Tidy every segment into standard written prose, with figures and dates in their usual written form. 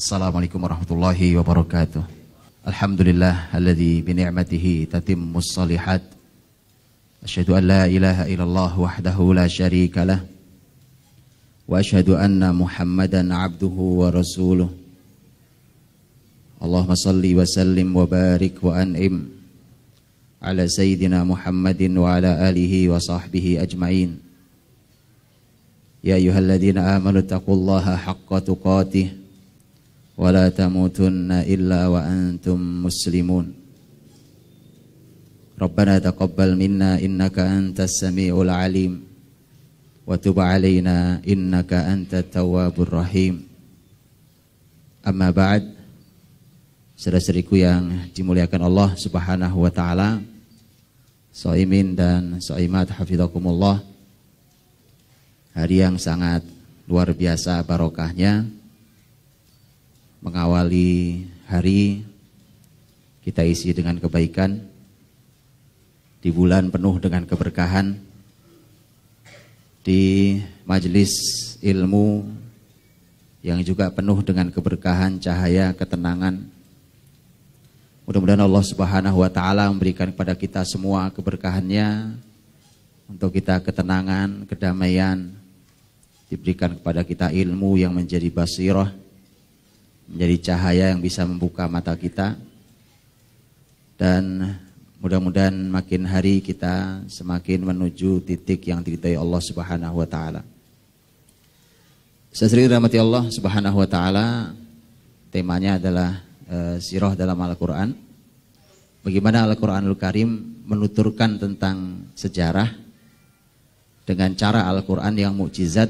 Assalamualaikum warahmatullahi wabarakatuh. Alhamdulillah alladzi bi ni'matihi tatimmus shalihat. Asyhadu an la ilaha illallah wahdahu la syarika lah. Wa asyhadu anna Muhammadan abduhu wa rasuluh. Allahumma salli wa sallim wa barik wa an'im ala sayyidina Muhammadin wa ala alihi wa sahbihi ajma'in. Ya ayyuhalladzina amanu taqullaha haqqa tuqatih wa la tamutunna illa wa antum muslimun. Rabbana taqabbal minna innaka antas samiul alim wa tub alaina innaka antat tawwabur rahim. Amma ba'd. Saudara-saudariku yang dimuliakan Allah Subhanahu wa taala, shaimin dan shaimat hafizakumullah. Hari yang sangat luar biasa barokahnya, mengawali hari kita isi dengan kebaikan, di bulan penuh dengan keberkahan, di majelis ilmu yang juga penuh dengan keberkahan, cahaya, ketenangan. Mudah-mudahan Allah Subhanahu wa taala memberikan kepada kita semua keberkahannya, untuk kita ketenangan, kedamaian, diberikan kepada kita ilmu yang menjadi basirah, menjadi cahaya yang bisa membuka mata kita, dan mudah-mudahan makin hari kita semakin menuju titik yang diridhai Allah Subhanahu wa taala. Sesering rahmati Allah Subhanahu wa taala, temanya adalah sirah dalam Al-Qur'an. Bagaimana Al-Qur'anul Karim menuturkan tentang sejarah dengan cara Al-Qur'an yang mukjizat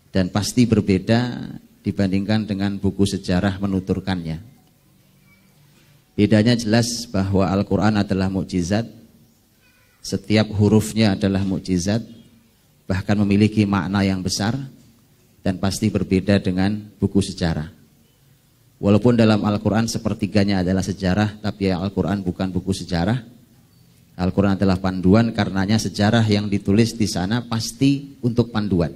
dan pasti berbeda dibandingkan dengan buku sejarah menuturkannya. Bedanya jelas bahwa Al-Quran adalah mukjizat, setiap hurufnya adalah mukjizat, bahkan memiliki makna yang besar, dan pasti berbeda dengan buku sejarah. Walaupun dalam Al-Quran sepertiganya adalah sejarah, tapi Al-Quran bukan buku sejarah. Al-Quran adalah panduan, karenanya sejarah yang ditulis di sana pasti untuk panduan,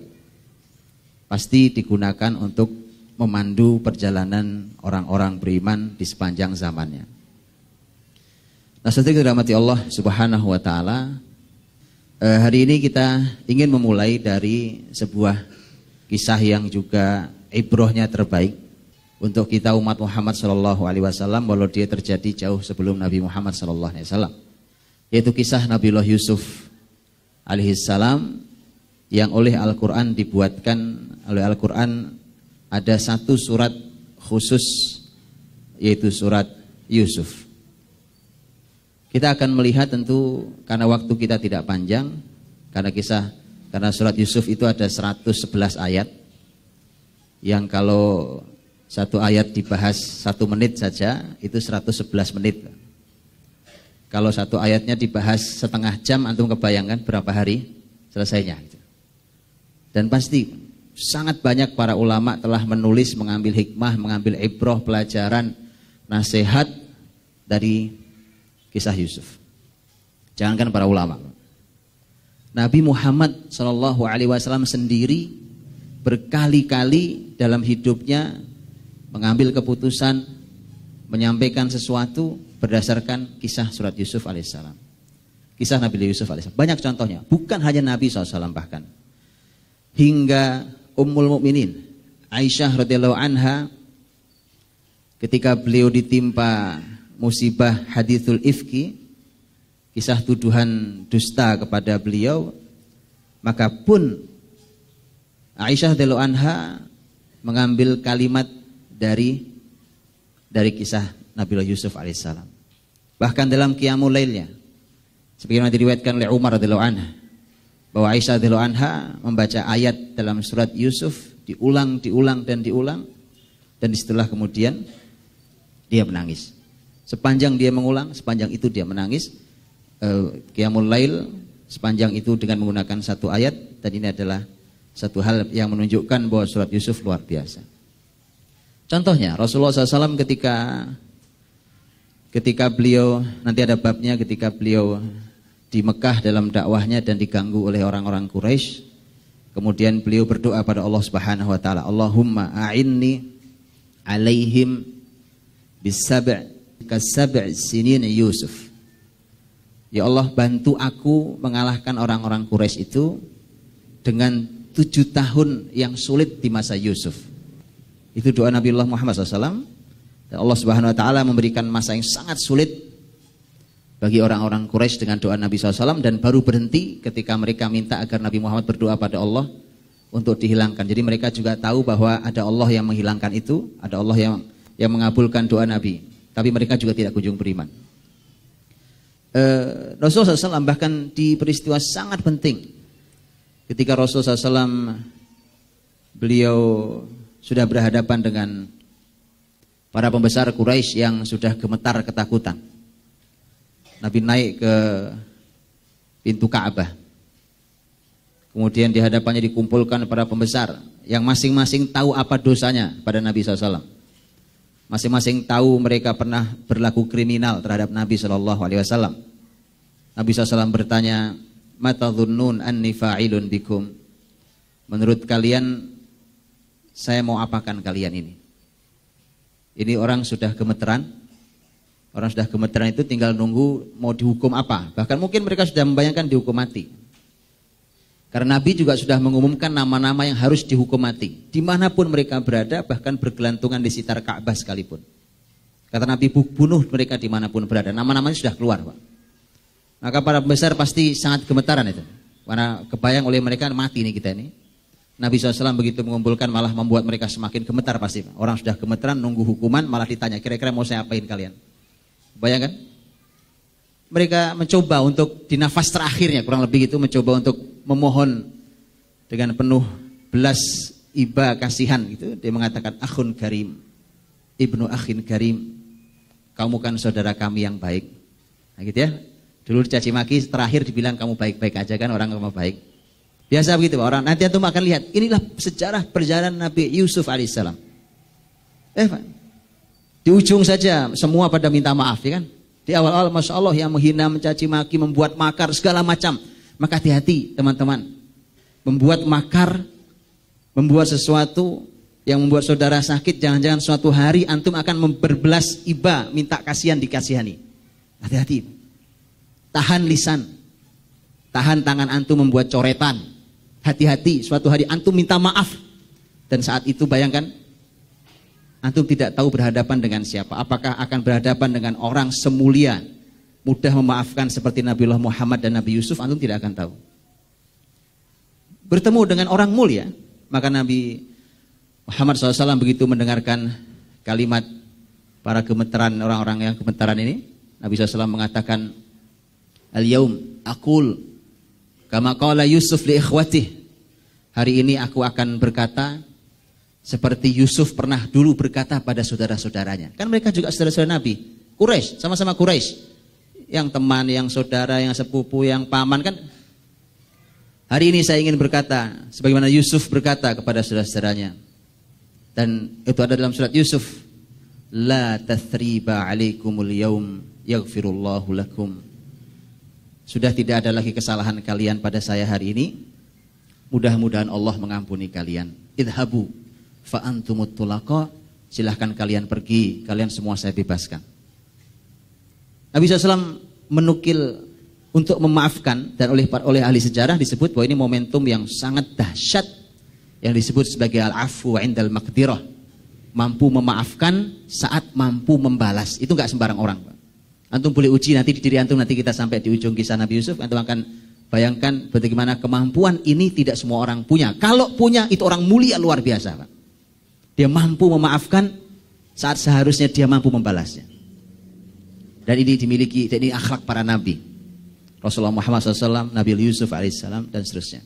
pasti digunakan untuk memandu perjalanan orang-orang beriman di sepanjang zamannya. Nah, seperti dirahmati Allah Subhanahu wa taala, hari ini kita ingin memulai dari sebuah kisah yang juga ibrahnya terbaik untuk kita umat Muhammad sallallahu alaihi wasallam, walau dia terjadi jauh sebelum Nabi Muhammad sallallahu alaihi wasallam, yaitu kisah Nabiullah Yusuf alaihi salam, yang oleh Al-Quran dibuatkan oleh Al-Quran ada satu surat khusus, yaitu surat Yusuf. Kita akan melihat tentu karena waktu kita tidak panjang, karena surat Yusuf itu ada 111 ayat, yang kalau satu ayat dibahas 1 menit saja itu 111 menit. Kalau satu ayatnya dibahas setengah jam, antum kebayangkan berapa hari selesainya. Dan pasti sangat banyak para ulama telah menulis, mengambil hikmah, mengambil ibrah, pelajaran, nasihat dari kisah Yusuf. Jangankan para ulama, Nabi Muhammad SAW sendiri berkali-kali dalam hidupnya mengambil keputusan, menyampaikan sesuatu berdasarkan kisah surat Yusuf alaihissalam. Kisah Nabi Yusuf alaihissalam. Banyak contohnya, bukan hanya Nabi SAW bahkan. Hingga Ummul Mukminin Aisyah radhiyallahu anha, ketika beliau ditimpa musibah hadithul ifki, kisah tuduhan dusta kepada beliau, maka pun Aisyah radhiyallahu anha mengambil kalimat dari kisah Nabiullah Yusuf alaihissalam. Bahkan dalam qiyamul lailnya, sebagaimana diriwayatkan oleh Umar radhiyallahu anha, bahwa Aisyah radhiyallahu anha membaca ayat dalam surat Yusuf diulang dan setelah kemudian dia menangis. Sepanjang dia mengulang, sepanjang itu dia menangis. Qiyamul lail sepanjang itu dengan menggunakan satu ayat, dan ini adalah satu hal yang menunjukkan bahwa surat Yusuf luar biasa. Contohnya Rasulullah SAW ketika beliau, nanti ada babnya, ketika beliau di Mekah dalam dakwahnya dan diganggu oleh orang-orang Quraisy, kemudian beliau berdoa pada Allah Subhanahu wa taala, Allahumma a'inni alaihim bisab' kasab' sinin Yusuf. Ya Allah, bantu aku mengalahkan orang-orang Quraisy itu dengan 7 tahun yang sulit di masa Yusuf. Itu doa Nabiullah Muhammad SAW. Dan Allah Subhanahu Wa Taala memberikan masa yang sangat sulit bagi orang-orang Quraisy dengan doa Nabi SAW, dan baru berhenti ketika mereka minta agar Nabi Muhammad berdoa pada Allah untuk dihilangkan. Jadi mereka juga tahu bahwa ada Allah yang menghilangkan itu, ada Allah yang mengabulkan doa Nabi. Tapi mereka juga tidak kunjung beriman. Rasulullah SAW bahkan di peristiwa sangat penting, ketika Rasulullah SAW beliau sudah berhadapan dengan para pembesar Quraisy yang sudah gemetar ketakutan. Nabi naik ke pintu Ka'bah. Kemudian di hadapannya dikumpulkan para pembesar yang masing-masing tahu apa dosanya pada Nabi SAW. Masing-masing tahu mereka pernah berlaku kriminal terhadap Nabi SAW. Nabi SAW bertanya, "Mata dhunnun anni fa'ilun bikum?" Menurut kalian, saya mau apakan kalian ini? Ini orang sudah gemeteran. Orang sudah gemeteran itu tinggal nunggu mau dihukum apa. Bahkan mungkin mereka sudah membayangkan dihukum mati. Karena Nabi juga sudah mengumumkan nama-nama yang harus dihukum mati. Dimanapun mereka berada, bahkan bergelantungan di sekitar Ka'bah sekalipun. Kata Nabi, bunuh mereka dimanapun berada. Nama-namanya sudah keluar, Pak. Maka para pembesar pasti sangat gemetaran itu. Karena kebayang oleh mereka, mati nih kita ini. Nabi SAW begitu mengumpulkan malah membuat mereka semakin gemetar pasti. Orang sudah gemeteran nunggu hukuman, malah ditanya, kira-kira mau saya apain kalian? Bayangkan? Mereka mencoba untuk di nafas terakhirnya, kurang lebih itu, mencoba untuk memohon dengan penuh belas iba kasihan gitu. Dia mengatakan, akhun karim, ibnu akhin karim, kamu kan saudara kami yang baik. Nah gitu ya. Dulu dicaci maki, terakhir dibilang kamu baik-baik aja kan, orang kamu baik. Biasa begitu Pak, orang nanti antum akan lihat. Inilah sejarah perjalanan Nabi Yusuf alaihissalam. Pak, di ujung saja semua pada minta maaf ya kan. Di awal-awal Masya Allah yang menghina, mencaci maki, membuat makar segala macam. Maka hati-hati teman-teman. Membuat makar, membuat sesuatu yang membuat saudara sakit, jangan-jangan suatu hari antum akan berbelas iba, minta kasihan dikasihani. Hati-hati. Tahan lisan. Tahan tangan antum membuat coretan. Hati-hati, suatu hari antum minta maaf. Dan saat itu bayangkan, antum tidak tahu berhadapan dengan siapa. Apakah akan berhadapan dengan orang semulia, mudah memaafkan seperti Nabiullah Muhammad dan Nabi Yusuf, antum tidak akan tahu. Bertemu dengan orang mulia, maka Nabi Muhammad SAW begitu mendengarkan kalimat para gemeteran, orang-orang yang gemetaran ini, Nabi SAW mengatakan, "Al-yaum aqul kama qala Yusuf li ikhwatih." Hari ini aku akan berkata seperti Yusuf pernah dulu berkata pada saudara-saudaranya. Kan mereka juga saudara-saudara Nabi. Quraisy, sama-sama Quraisy. Yang teman, yang saudara, yang sepupu, yang paman kan. Hari ini saya ingin berkata sebagaimana Yusuf berkata kepada saudara-saudaranya. Dan itu ada dalam surat Yusuf. La tathriba alaikumul yaum yaghfirullahu lakum. Sudah tidak ada lagi kesalahan kalian pada saya hari ini. Mudah-mudahan Allah mengampuni kalian. Idhabu fa antumut tulaqa. Silahkan kalian pergi, kalian semua saya bebaskan. Nabi SAW menukil untuk memaafkan, dan oleh ahli sejarah disebut bahwa ini momentum yang sangat dahsyat yang disebut sebagai al-afu indal maqdirah. Mampu memaafkan saat mampu membalas. Itu enggak sembarang orang, Pak. Antum boleh uji nanti di diri antum, nanti kita sampai di ujung kisah Nabi Yusuf, antum akan bayangkan bagaimana kemampuan ini tidak semua orang punya. Kalau punya itu orang mulia luar biasa, Pak. Dia mampu memaafkan saat seharusnya dia mampu membalasnya. Dan ini dimiliki, dan ini akhlak para nabi. Rasulullah Muhammad SAW, Nabi Yusuf alaihissalam dan seterusnya.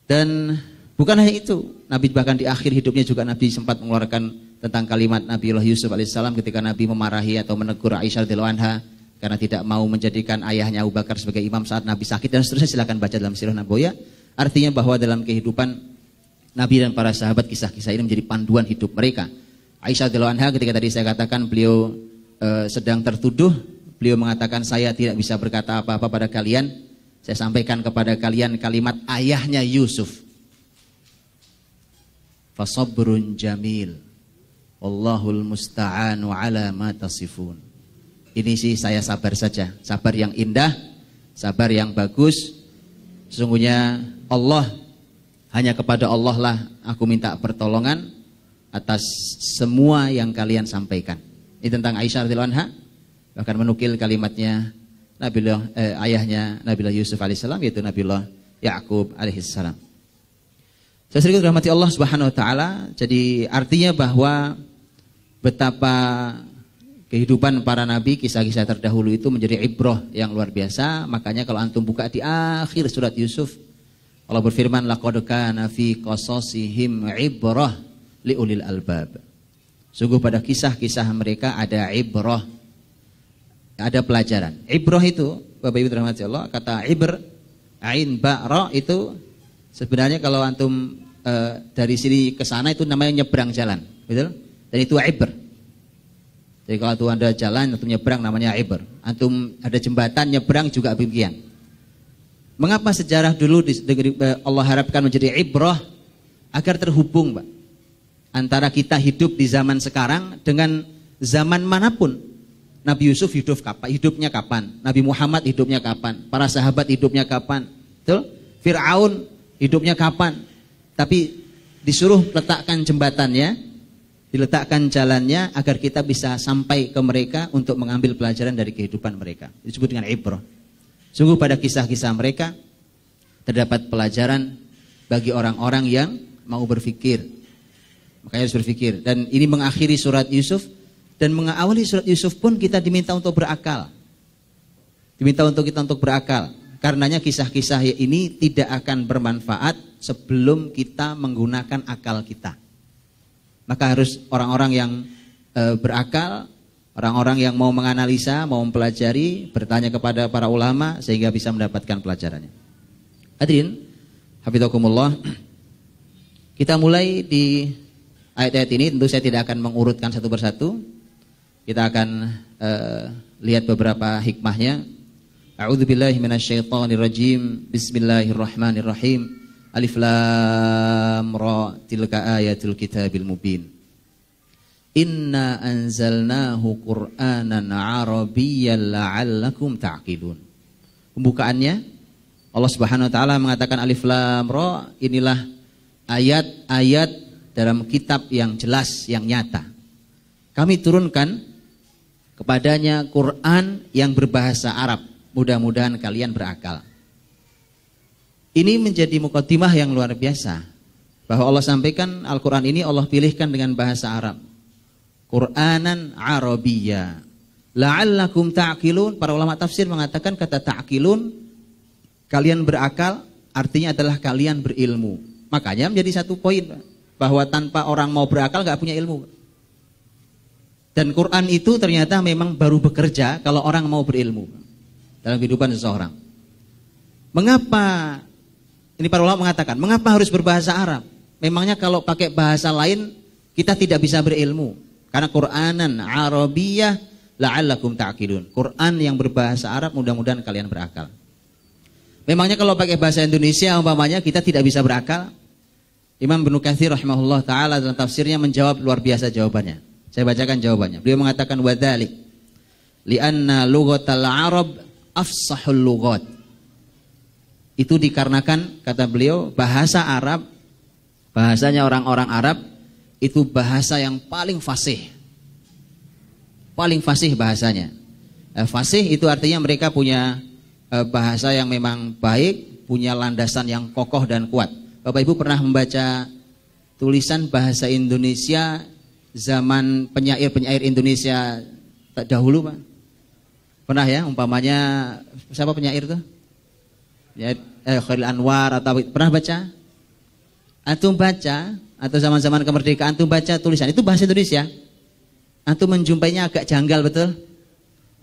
Dan bukan hanya itu, Nabi bahkan di akhir hidupnya juga Nabi sempat mengeluarkan tentang kalimat Nabiullah Yusuf alaihissalam ketika Nabi memarahi atau menegur Aisyah radhiyallahu anha karena tidak mau menjadikan ayahnya Abu Bakar sebagai imam saat Nabi sakit dan seterusnya. Silakan baca dalam sirah Nabawiyah. Artinya bahwa dalam kehidupan Nabi dan para sahabat, kisah-kisah ini menjadi panduan hidup mereka. Aisyah radhiyallahu anha ketika tadi saya katakan beliau sedang tertuduh, beliau mengatakan saya tidak bisa berkata apa-apa pada kalian. Saya sampaikan kepada kalian kalimat ayahnya Yusuf. Fasabrun jamil. Wallahul musta'anu ala ma tasifun. Ini sih saya sabar saja, sabar yang indah, sabar yang bagus. Sesungguhnya Allah, hanya kepada Allah lah aku minta pertolongan atas semua yang kalian sampaikan. Ini tentang Aisyah radhiyallahu anha, bahkan menukil kalimatnya ayahnya Nabiullah Yusuf alaihissalam, yaitu Nabiullah Ya'qub alaihissalam. Saya sering dirahmati Allah Subhanahu wa taala. Jadi artinya bahwa betapa kehidupan para nabi, kisah-kisah terdahulu itu menjadi ibrah yang luar biasa. Makanya kalau antum buka di akhir surat Yusuf, Allah berfirman, laqad kana fi qasasihim ibrah liulil albab. Sungguh pada kisah-kisah mereka ada ibrah, ada pelajaran. Ibrah itu, Bapak Ibu dirahmati Allah, kata ibr, ain ba ra itu sebenarnya kalau antum dari sini ke sana itu namanya nyebrang jalan, betul? Dan itu ibr. Jadi kalau antum ada jalan, antum nyebrang namanya ibr. Antum ada jembatan nyebrang juga demikian. Mengapa sejarah dulu Allah harapkan menjadi ibrah? Agar terhubung, Pak, antara kita hidup di zaman sekarang dengan zaman manapun. Nabi Yusuf hidupnya kapan? Nabi Muhammad hidupnya kapan? Para sahabat hidupnya kapan? Betul? Fir'aun hidupnya kapan? Tapi disuruh letakkan jembatannya, diletakkan jalannya agar kita bisa sampai ke mereka untuk mengambil pelajaran dari kehidupan mereka. Disebut dengan ibrah. Sungguh pada kisah-kisah mereka terdapat pelajaran bagi orang-orang yang mau berpikir. Makanya harus berpikir. Dan ini mengakhiri surat Yusuf. Dan mengawali surat Yusuf pun kita diminta untuk berakal. Diminta untuk kita untuk berakal. Karenanya kisah-kisah ini tidak akan bermanfaat sebelum kita menggunakan akal kita. Maka harus orang-orang yang berakal, orang-orang yang mau menganalisa, mau mempelajari, bertanya kepada para ulama sehingga bisa mendapatkan pelajarannya. Hadirin, hafizakumullah. Kita mulai di ayat-ayat ini, tentu saya tidak akan mengurutkan satu persatu. Kita akan lihat beberapa hikmahnya. A'udzubillahi minasyaitonirrajim. Bismillahirrahmanirrahim. Alif lam ra, tilka ayatul kitabil mubin. Inna anzalnahu Qur'anan Arabiyyan la'allakum ta'qilun. Pembukaannya Allah Subhanahu wa taala mengatakan alif lam ra, inilah ayat-ayat dalam kitab yang jelas, yang nyata. Kami turunkan kepadanya Quran yang berbahasa Arab. Mudah-mudahan kalian berakal. Ini menjadi mukaddimah yang luar biasa. Bahwa Allah sampaikan Al-Quran ini Allah pilihkan dengan bahasa Arab. Qur'anan Arabiyya. La'allakum ta'qilun. Para ulama tafsir mengatakan kata ta'qilun, kalian berakal, artinya adalah kalian berilmu. Makanya menjadi satu poin, bahwa tanpa orang mau berakal gak punya ilmu. Dan Quran itu ternyata memang baru bekerja kalau orang mau berilmu dalam kehidupan seseorang. Mengapa? Ini para ulama mengatakan, mengapa harus berbahasa Arab? Memangnya kalau pakai bahasa lain kita tidak bisa berilmu. Karena Qur'anan Arabiyyah la'allakum ta'qilun. Quran yang berbahasa Arab, mudah-mudahan kalian berakal. Memangnya kalau pakai bahasa Indonesia umpamanya kita tidak bisa berakal? Imam Ibnu Katsir rahimahullah taala dalam tafsirnya menjawab luar biasa jawabannya. Saya bacakan jawabannya. Beliau mengatakan wadzalik li'anna lughatal Arab afsahul lughat. Itu dikarenakan, kata beliau, bahasa Arab, bahasanya orang-orang Arab itu bahasa yang paling fasih. Paling fasih bahasanya. Fasih itu artinya mereka punya bahasa yang memang baik, punya landasan yang kokoh dan kuat. Bapak Ibu pernah membaca tulisan bahasa Indonesia zaman penyair-penyair Indonesia dahulu, Pak? Pernah ya, umpamanya siapa penyair tuh? Ya, Khairil Anwar atau pernah baca? Antum baca atau zaman-zaman kemerdekaan antum baca tulisan itu bahasa Indonesia. Antum menjumpainya agak janggal, betul?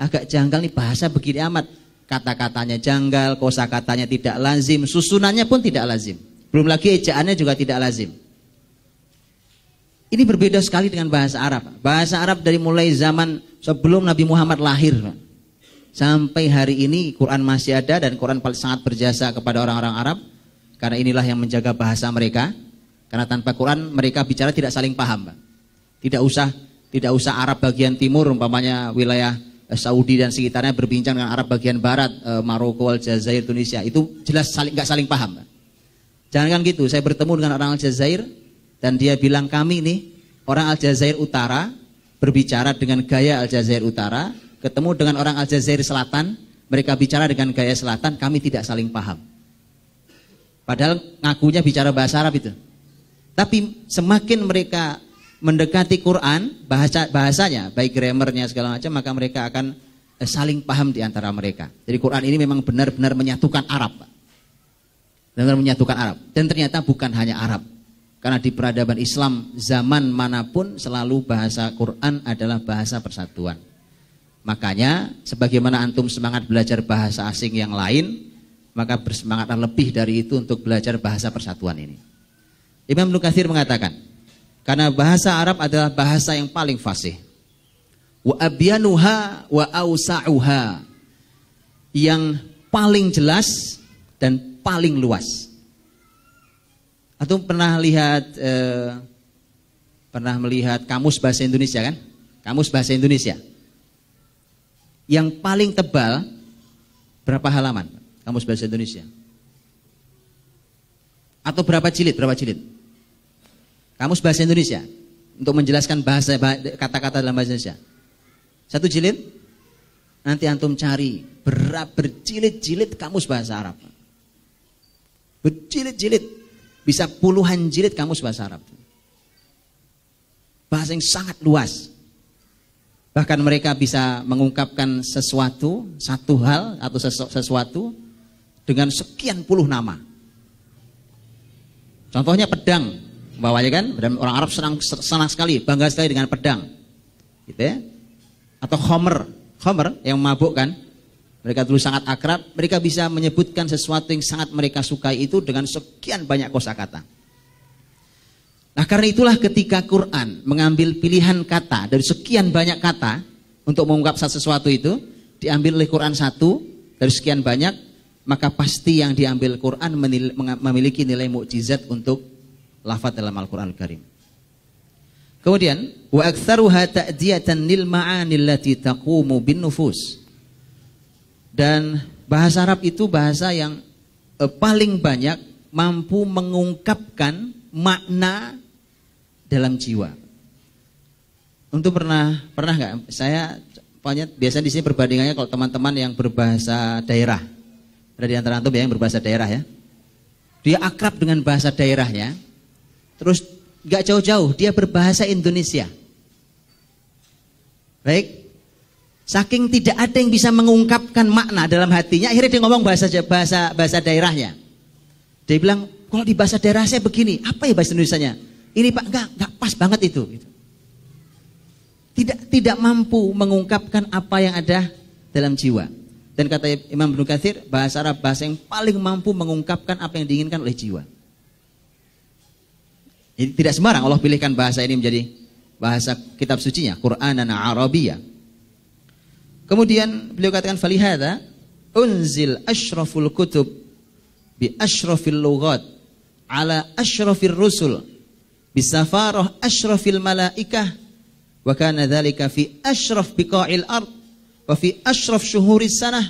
Agak janggal nih, bahasa begini amat. Kata-katanya janggal, kosakatanya tidak lazim, susunannya pun tidak lazim. Belum lagi ejaannya juga tidak lazim. Ini berbeda sekali dengan bahasa Arab. Bahasa Arab dari mulai zaman sebelum Nabi Muhammad lahir sampai hari ini Quran masih ada, dan Quran sangat berjasa kepada orang-orang Arab karena inilah yang menjaga bahasa mereka. Karena tanpa Quran mereka bicara tidak saling paham. Tidak usah Arab bagian timur, umpamanya wilayah Saudi dan sekitarnya berbincang dengan Arab bagian barat, Maroko, Aljazair, Tunisia. Itu jelas nggak saling paham. Jangan kan gitu. Saya bertemu dengan orang Aljazair dan dia bilang kami nih orang Aljazair Utara berbicara dengan gaya Aljazair Utara, ketemu dengan orang Aljazair Selatan, mereka bicara dengan gaya Selatan, kami tidak saling paham. Padahal ngakunya bicara bahasa Arab itu. Tapi semakin mereka mendekati Quran, bahasanya, baik grammarnya segala macam, maka mereka akan saling paham di antara mereka. Jadi Quran ini memang benar-benar menyatukan Arab. Benar-benar menyatukan Arab. Dan ternyata bukan hanya Arab. Karena di peradaban Islam zaman manapun selalu bahasa Quran adalah bahasa persatuan. Makanya sebagaimana antum semangat belajar bahasa asing yang lain, maka bersemangatlah lebih dari itu untuk belajar bahasa persatuan ini. Imam Ibnu Katsir mengatakan, karena bahasa Arab adalah bahasa yang paling fasih. Wa abyanuha wa awsa'uha. Yang paling jelas dan paling luas. Atau pernah melihat kamus bahasa Indonesia kan? Kamus bahasa Indonesia. Yang paling tebal berapa halaman kamus bahasa Indonesia? Atau berapa jilid? Kamus bahasa Indonesia untuk menjelaskan bahasa kata-kata dalam bahasa Indonesia. 1 jilid. Nanti antum cari berjilid-jilid kamus bahasa Arab. Berjilid-jilid. Bisa puluhan jilid kamus bahasa Arab. Bahasa yang sangat luas. Bahkan mereka bisa mengungkapkan sesuatu, satu hal atau sesuatu dengan sekian puluh nama. Contohnya pedang, bawahnya kan, dan orang Arab senang sekali, bangga sekali dengan pedang, gitu ya. Atau khomer yang mabuk kan, mereka dulu sangat akrab, mereka bisa menyebutkan sesuatu yang sangat mereka sukai itu dengan sekian banyak kosakata. Nah karena itulah ketika Quran mengambil pilihan kata dari sekian banyak kata untuk mengungkap sesuatu itu, diambil oleh Quran satu dari sekian banyak, maka pasti yang diambil Quran memiliki nilai mukjizat untuk lafaz dalam Al-Quran Al-Karim. Kemudian wa aktsaruha ta'diyatan lil ma'ani allati taqumu bin nufus. Dan bahasa Arab itu bahasa yang paling banyak mampu mengungkapkan makna dalam jiwa. Untuk pernah nggak? Saya biasanya di sini perbandingannya kalau teman-teman yang berbahasa daerah, ada di antara antum yang berbahasa daerah ya, dia akrab dengan bahasa daerahnya, terus nggak jauh-jauh dia berbahasa Indonesia. Baik. Saking tidak ada yang bisa mengungkapkan makna dalam hatinya, akhirnya dia ngomong bahasa daerahnya. Dia bilang, kalau di bahasa daerah saya begini, apa ya bahasa Indonesianya? Ini Pak, enggak pas banget itu. Tidak mampu mengungkapkan apa yang ada dalam jiwa. Dan kata Imam Ibnu Katsir, bahasa Arab bahasa yang paling mampu mengungkapkan apa yang diinginkan oleh jiwa. Jadi tidak sembarang Allah pilihkan bahasa ini menjadi bahasa kitab sucinya, Qur'anan Arabiyyah. Kemudian beliau katakan falihada unzil asyraful kutub bi asyrafil lughat ala asyrafir rusul bisafarah asyrafil malaikah wa kana dzalika fi asyraf biqa'il ard wa fi asyraf syuhuris sanah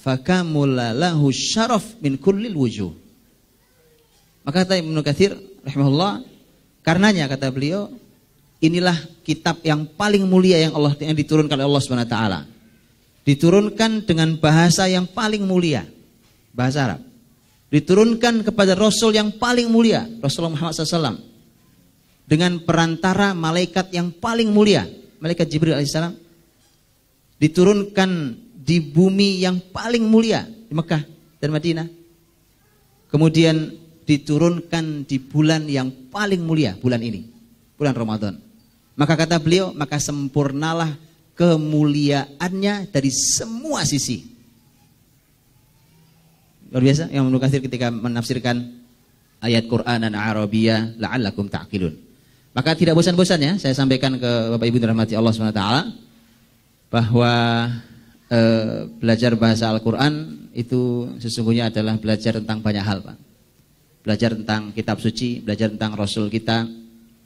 fakamula lahu syaraf min kullil wujuh. Maka kata Ibnu Katsir rahimahullah, karenanya kata beliau, inilah kitab yang paling mulia yang diturunkan oleh Allah Subhanahu wa taala. Diturunkan dengan bahasa yang paling mulia, bahasa Arab. Diturunkan kepada Rasul yang paling mulia, Rasulullah Muhammad SAW. Dengan perantara malaikat yang paling mulia, malaikat Jibril alaihissalam. Diturunkan di bumi yang paling mulia, di Mekah dan Madinah. Kemudian diturunkan di bulan yang paling mulia, bulan ini, bulan Ramadan. Maka kata beliau, maka sempurnalah kemuliaannya dari semua sisi. Luar biasa yang Ibnu Katsir ketika menafsirkan ayat Qur'anan Arabiyyah la'allakum ta'qilun. Maka tidak bosan-bosannya saya sampaikan ke Bapak Ibu dirahmati Allah SWT bahwa belajar bahasa Al-Qur'an itu sesungguhnya adalah belajar tentang banyak hal, Pak. Belajar tentang kitab suci, belajar tentang Rasul kita,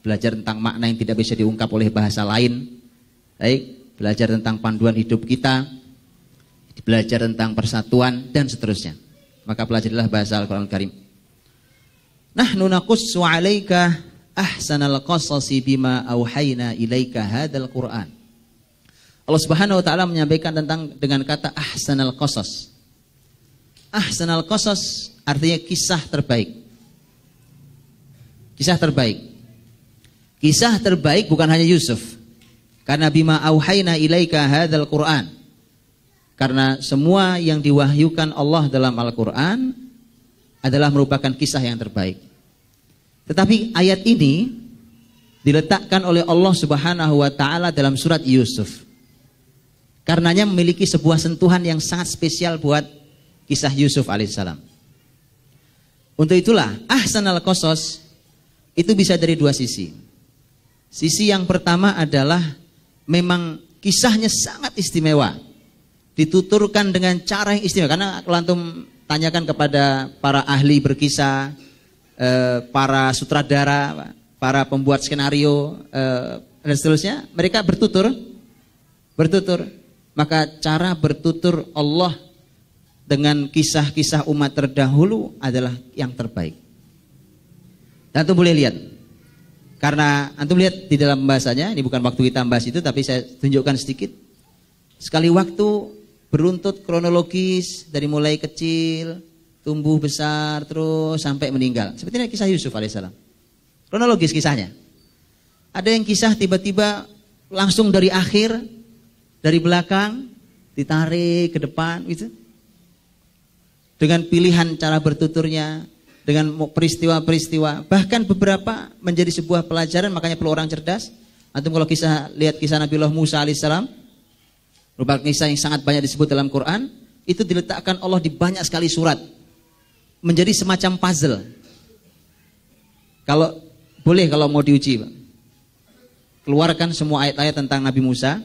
belajar tentang makna yang tidak bisa diungkap oleh bahasa lain. Baik, belajar tentang panduan hidup kita, belajar tentang persatuan dan seterusnya. Maka pelajarilah bahasa Al-Qur'an Al-Karim. Nahnu naqussu 'alaika ahsanal qasasi bima auhayna ilaika hadzal Qur'an. Allah Subhanahu wa taala menyampaikan dengan kata ahsanal qasas. Ahsanal qasas artinya kisah terbaik. Kisah terbaik. Kisah terbaik bukan hanya Yusuf. Karena bima auhayna ilaika hadzal Qur'an. Karena semua yang diwahyukan Allah dalam Al-Qur'an adalah merupakan kisah yang terbaik. Tetapi ayat ini diletakkan oleh Allah Subhanahu wa taala dalam surat Yusuf. Karenanya memiliki sebuah sentuhan yang sangat spesial buat kisah Yusuf alaihissalam. Untuk itulah ahsanal qasas itu bisa dari dua sisi. Sisi yang pertama adalah memang kisahnya sangat istimewa. Dituturkan dengan cara yang istimewa. Karena kalau antum tanyakan kepada para ahli berkisah, para sutradara, para pembuat skenario dan seterusnya, mereka bertutur. Maka cara bertutur Allah dengan kisah-kisah umat terdahulu adalah yang terbaik. Dan antum boleh lihat, karena antum lihat di dalam bahasanya, ini bukan waktu kita membahas itu, tapi saya tunjukkan sedikit. Sekali waktu beruntut kronologis dari mulai kecil, tumbuh besar terus sampai meninggal. Seperti ini kisah Yusuf alaihissalam. Kronologis kisahnya. Ada yang kisah tiba-tiba langsung dari akhir, dari belakang ditarik ke depan gitu. Dengan pilihan cara bertuturnya, dengan peristiwa-peristiwa, bahkan beberapa menjadi sebuah pelajaran, makanya perlu orang cerdas. Antum kalau lihat kisah Nabiullah Musa alaihissalam, merupakan kisah yang sangat banyak disebut dalam Quran, itu diletakkan Allah di banyak sekali surat. Menjadi semacam puzzle. Kalau boleh, kalau mau diuji, keluarkan semua ayat-ayat tentang Nabi Musa.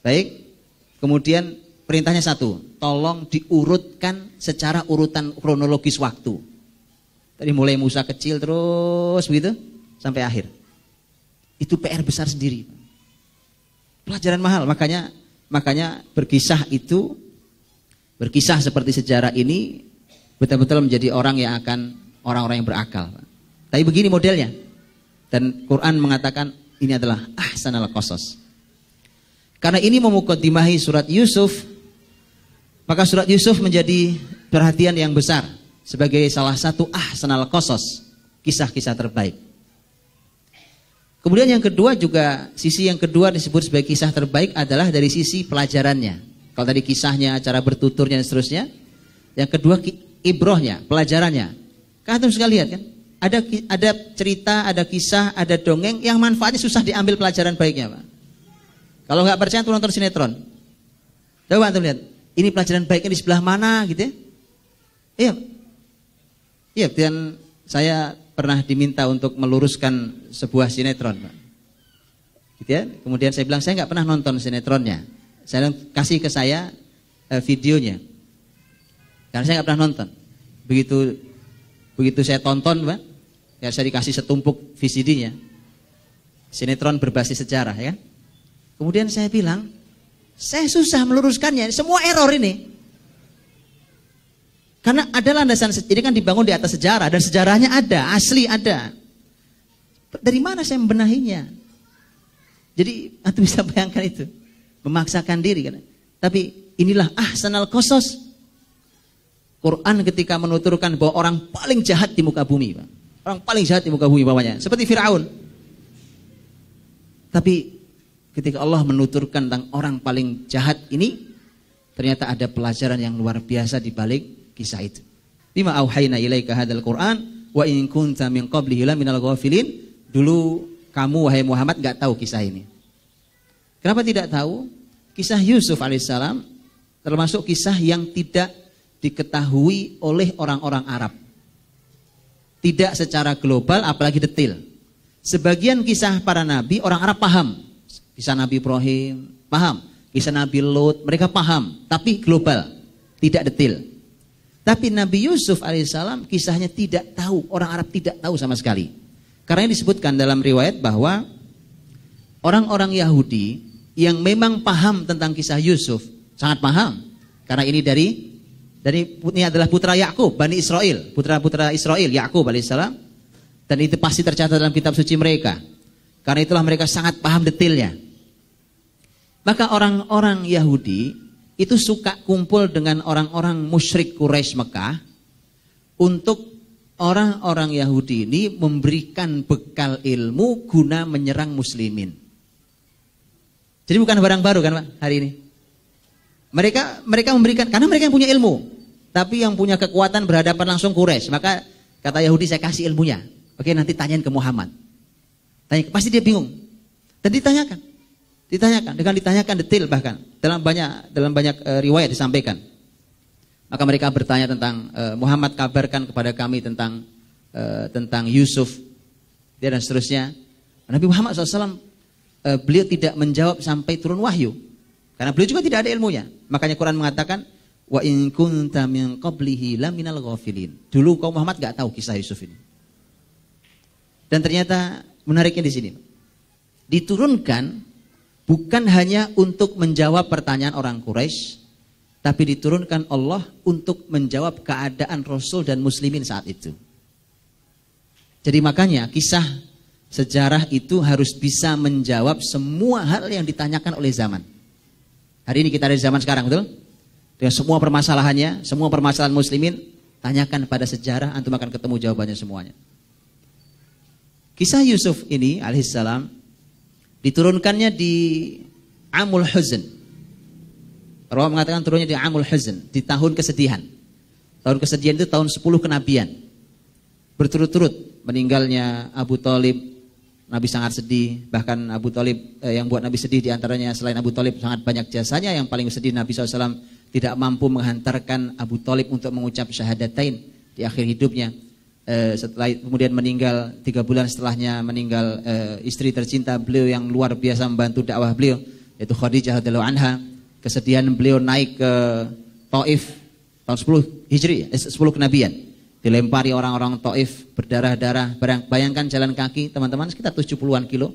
Baik. Kemudian perintahnya satu, tolong diurutkan secara urutan kronologis waktu. Dari mulai Musa kecil terus begitu sampai akhir. Itu PR besar sendiri. Pelajaran mahal, makanya berkisah seperti sejarah ini betul-betul menjadi orang yang berakal. Tapi begini modelnya. Dan Quran mengatakan ini adalah ahsanal qasas. Karena ini memukadimahi surat Yusuf, maka surat Yusuf menjadi perhatian yang besar sebagai salah satu ahsanal qasas, kisah-kisah terbaik. Kemudian yang kedua juga, sisi yang kedua disebut sebagai kisah terbaik adalah dari sisi pelajarannya. Kalau tadi kisahnya, cara bertuturnya dan seterusnya. Yang kedua ibrohnya, pelajarannya. Kan antum sekali lihat kan? Ada cerita, ada kisah, ada dongeng yang manfaatnya susah diambil pelajaran baiknya, Pak. Kalau nggak percaya tuh nonton sinetron. Coba antum lihat, ini pelajaran baiknya di sebelah mana gitu ya? Iya, dan saya pernah diminta untuk meluruskan sebuah sinetron, Pak. Gitu ya. Kemudian saya bilang saya nggak pernah nonton sinetronnya. Saya kasih ke saya videonya. Karena saya nggak pernah nonton. Begitu saya tonton, Pak, ya saya dikasih setumpuk VCD-nya. Sinetron berbasis sejarah, ya kan? Kemudian saya bilang, saya susah meluruskannya, semua error ini. Karena ada landasan, jadi kan dibangun di atas sejarah, dan sejarahnya ada, asli ada. Dari mana saya membenahinya? Jadi, antum bisa bayangkan itu. Memaksakan diri kan. Tapi inilah ahsanal qasas. Quran ketika menuturkan bahwa orang paling jahat di muka bumi, Pak. Orang paling jahat di muka bumi bawahnya, seperti Fir'aun. Tapi ketika Allah menuturkan tentang orang paling jahat ini, ternyata ada pelajaran yang luar biasa di balik kisah itu. Bima auhayna ilaika hadzal Qur'an wa in kunta min qablihi laminal ghafilin. Dulu kamu wahai Muhammad enggak tahu kisah ini. Kenapa tidak tahu? Kisah Yusuf alaihissalam termasuk kisah yang tidak diketahui oleh orang-orang Arab. Tidak secara global, apalagi detail. Sebagian kisah para nabi orang Arab paham. Kisah Nabi Ibrahim, paham. Kisah Nabi Lot, mereka paham. Tapi global, tidak detail. Tapi Nabi Yusuf alaihissalam kisahnya tidak tahu. Orang Arab tidak tahu sama sekali. Karena disebutkan dalam riwayat bahwa orang-orang Yahudi yang memang paham tentang kisah Yusuf, sangat paham. Karena ini ini adalah putra Yakub, Bani Israel, putra-putra Israel, Yakub alaihissalam. Dan itu pasti tercatat dalam kitab suci mereka. Karena itulah mereka sangat paham detailnya. Maka orang-orang Yahudi itu suka kumpul dengan orang-orang musyrik Quraisy Mekah untuk orang-orang Yahudi ini memberikan bekal ilmu guna menyerang muslimin. Jadi bukan barang baru kan Pak hari ini. Mereka memberikan karena mereka yang punya ilmu, tapi yang punya kekuatan berhadapan langsung Quraisy. Maka kata Yahudi, saya kasih ilmunya. Oke, nanti tanyain ke Muhammad. Tanya, pasti dia bingung. Dan ditanyakan dengan ditanyakan detail bahkan dalam banyak riwayat disampaikan. Maka mereka bertanya tentang Muhammad, kabarkan kepada kami tentang Yusuf, dan seterusnya. Nabi Muhammad SAW beliau tidak menjawab sampai turun wahyu, karena beliau juga tidak ada ilmunya. Makanya Quran mengatakan, wa in kunta min qablihi laminal ghafilin. Dulu kaum Muhammad gak tahu kisah Yusuf ini. Dan ternyata menariknya di sini, diturunkan bukan hanya untuk menjawab pertanyaan orang Quraisy, tapi diturunkan Allah untuk menjawab keadaan Rasul dan muslimin saat itu. Jadi makanya kisah sejarah itu harus bisa menjawab semua hal yang ditanyakan oleh zaman. Hari ini kita ada di zaman sekarang, betul? Dengan semua permasalahannya, semua permasalahan muslimin, tanyakan pada sejarah, antum akan ketemu jawabannya semuanya. Kisah Yusuf ini alaihissalam diturunkannya di Amul Huzn. Rawi mengatakan turunnya di Amul Huzn, di tahun kesedihan. Tahun kesedihan itu tahun 10 kenabian. Berturut-turut meninggalnya Abu Thalib, Nabi sangat sedih. Bahkan Abu Thalib yang buat Nabi sedih diantaranya selain Abu Thalib sangat banyak jasanya. Yang paling sedih Nabi SAW tidak mampu menghantarkan Abu Thalib untuk mengucap syahadatain di akhir hidupnya. Setelah kemudian meninggal 3 bulan setelahnya meninggal istri tercinta beliau yang luar biasa membantu dakwah beliau, yaitu Khadijah radhiyallahu anha. Kesedihan beliau naik ke Taif tahun 10 Hijri, 10 kenabian. Dilempari orang-orang Taif berdarah-darah. Bayangkan jalan kaki teman-teman sekitar 70-an kilo.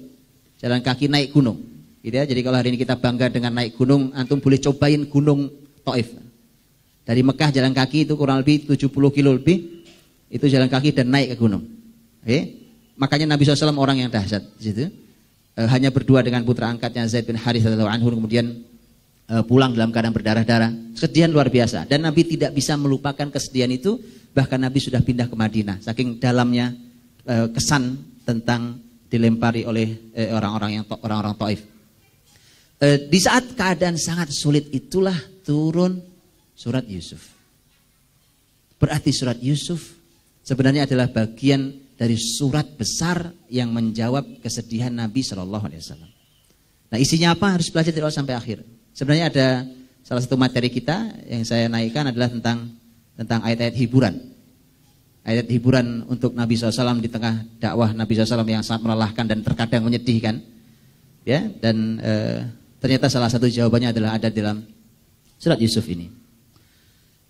Jalan kaki naik gunung. Gitu ya. Jadi kalau hari ini kita bangga dengan naik gunung, antum boleh cobain gunung Taif. Dari Mekah jalan kaki itu kurang lebih 70 kilo lebih. Itu jalan kaki dan naik ke gunung. Makanya Nabi SAW orang yang dahsyat di situ. Hanya berdua dengan putra angkatnya Zaid bin Harith radhiyallahu anhu, kemudian pulang dalam keadaan berdarah-darah. Kesedihan luar biasa. Dan Nabi tidak bisa melupakan kesedihan itu. Bahkan Nabi sudah pindah ke Madinah. Saking dalamnya kesan tentang dilempari oleh orang-orang Taif. Di saat keadaan sangat sulit itulah turun surat Yusuf. Berarti surat Yusuf sebenarnya adalah bagian dari surat besar yang menjawab kesedihan Nabi SAW. Nah, isinya apa? Harus belajar dari awal sampai akhir. Sebenarnya ada salah satu materi kita yang saya naikkan adalah tentang ayat-ayat hiburan. Ayat hiburan untuk Nabi SAW di tengah dakwah Nabi SAW yang sangat melelahkan dan terkadang menyedihkan. Ya, dan ternyata salah satu jawabannya adalah ada dalam surat Yusuf ini.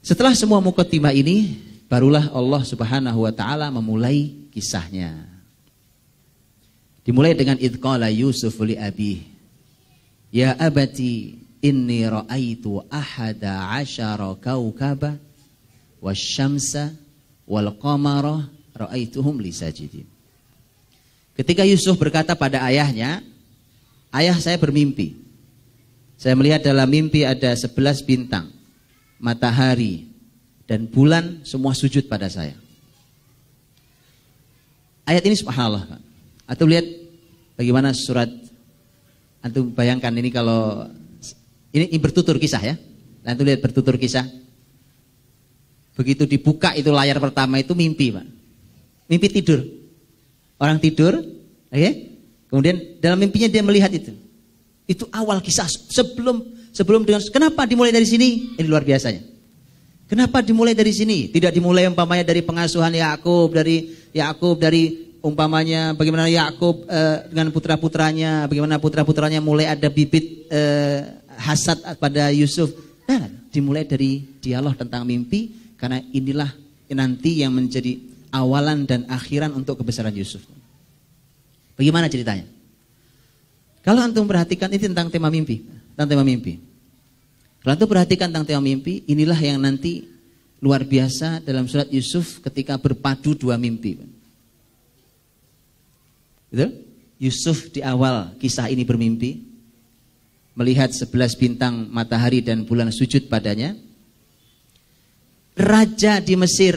Setelah semua muqaddimah ini, barulah Allah Subhanahu wa taala memulai kisahnya. Dimulai dengan idh qala Yusuf li abih, ya abati inni ra'aitu ahada asyara kaukaba wasyamsa wal qamara ra'aituhum li sajidin. Ketika Yusuf berkata pada ayahnya, ayah saya bermimpi. Saya melihat dalam mimpi ada 11 bintang, matahari dan bulan semua sujud pada saya. Ayat ini subhanallah. Atau lihat bagaimana surat, antum bayangkan ini kalau ini bertutur kisah ya. Antum lihat bertutur kisah. Begitu dibuka itu layar pertama itu mimpi, Pak. Mimpi tidur. Orang tidur, oke? Kemudian dalam mimpinya dia melihat itu. Itu awal kisah sebelum dengan kenapa dimulai dari sini? Ini luar biasanya. Kenapa dimulai dari sini? Tidak dimulai umpamanya dari pengasuhan Yakub, dari umpamanya bagaimana Yakub dengan putra-putranya, bagaimana putra-putranya mulai ada bibit hasad pada Yusuf. Nah, dimulai dari dialog tentang mimpi, karena inilah nanti yang menjadi awalan dan akhiran untuk kebesaran Yusuf. Bagaimana ceritanya? Kalau antum perhatikan ini tentang tema mimpi, tentang tema mimpi. Kalau antum perhatikan tentang tema mimpi, inilah yang nanti luar biasa dalam surat Yusuf ketika berpadu dua mimpi. Betul? Yusuf di awal kisah ini bermimpi, melihat 11 bintang, matahari dan bulan sujud padanya. Raja di Mesir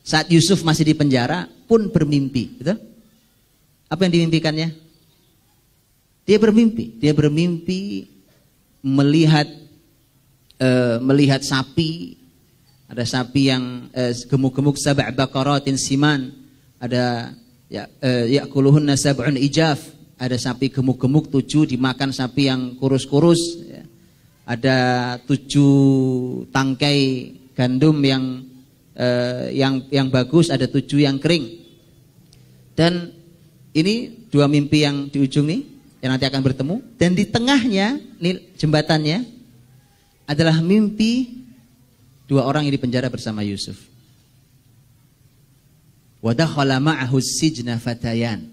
saat Yusuf masih di penjara pun bermimpi, betul? Apa yang dimimpikannya? Dia bermimpi melihat sapi, ada sapi yang gemuk-gemuk, sab'a baqaratin siman, ada ya'kuluhunna sab'un ijaf, ada sapi gemuk-gemuk 7 dimakan sapi yang kurus-kurus, ya. Ada 7 tangkai gandum yang bagus, ada 7 yang kering. Dan ini dua mimpi yang di ujung nih yang nanti akan bertemu, dan di tengahnya nih jembatannya adalah mimpi 2 orang yang dipenjara bersama Yusuf. Wa dakhala ma'ahu sijna fatayan.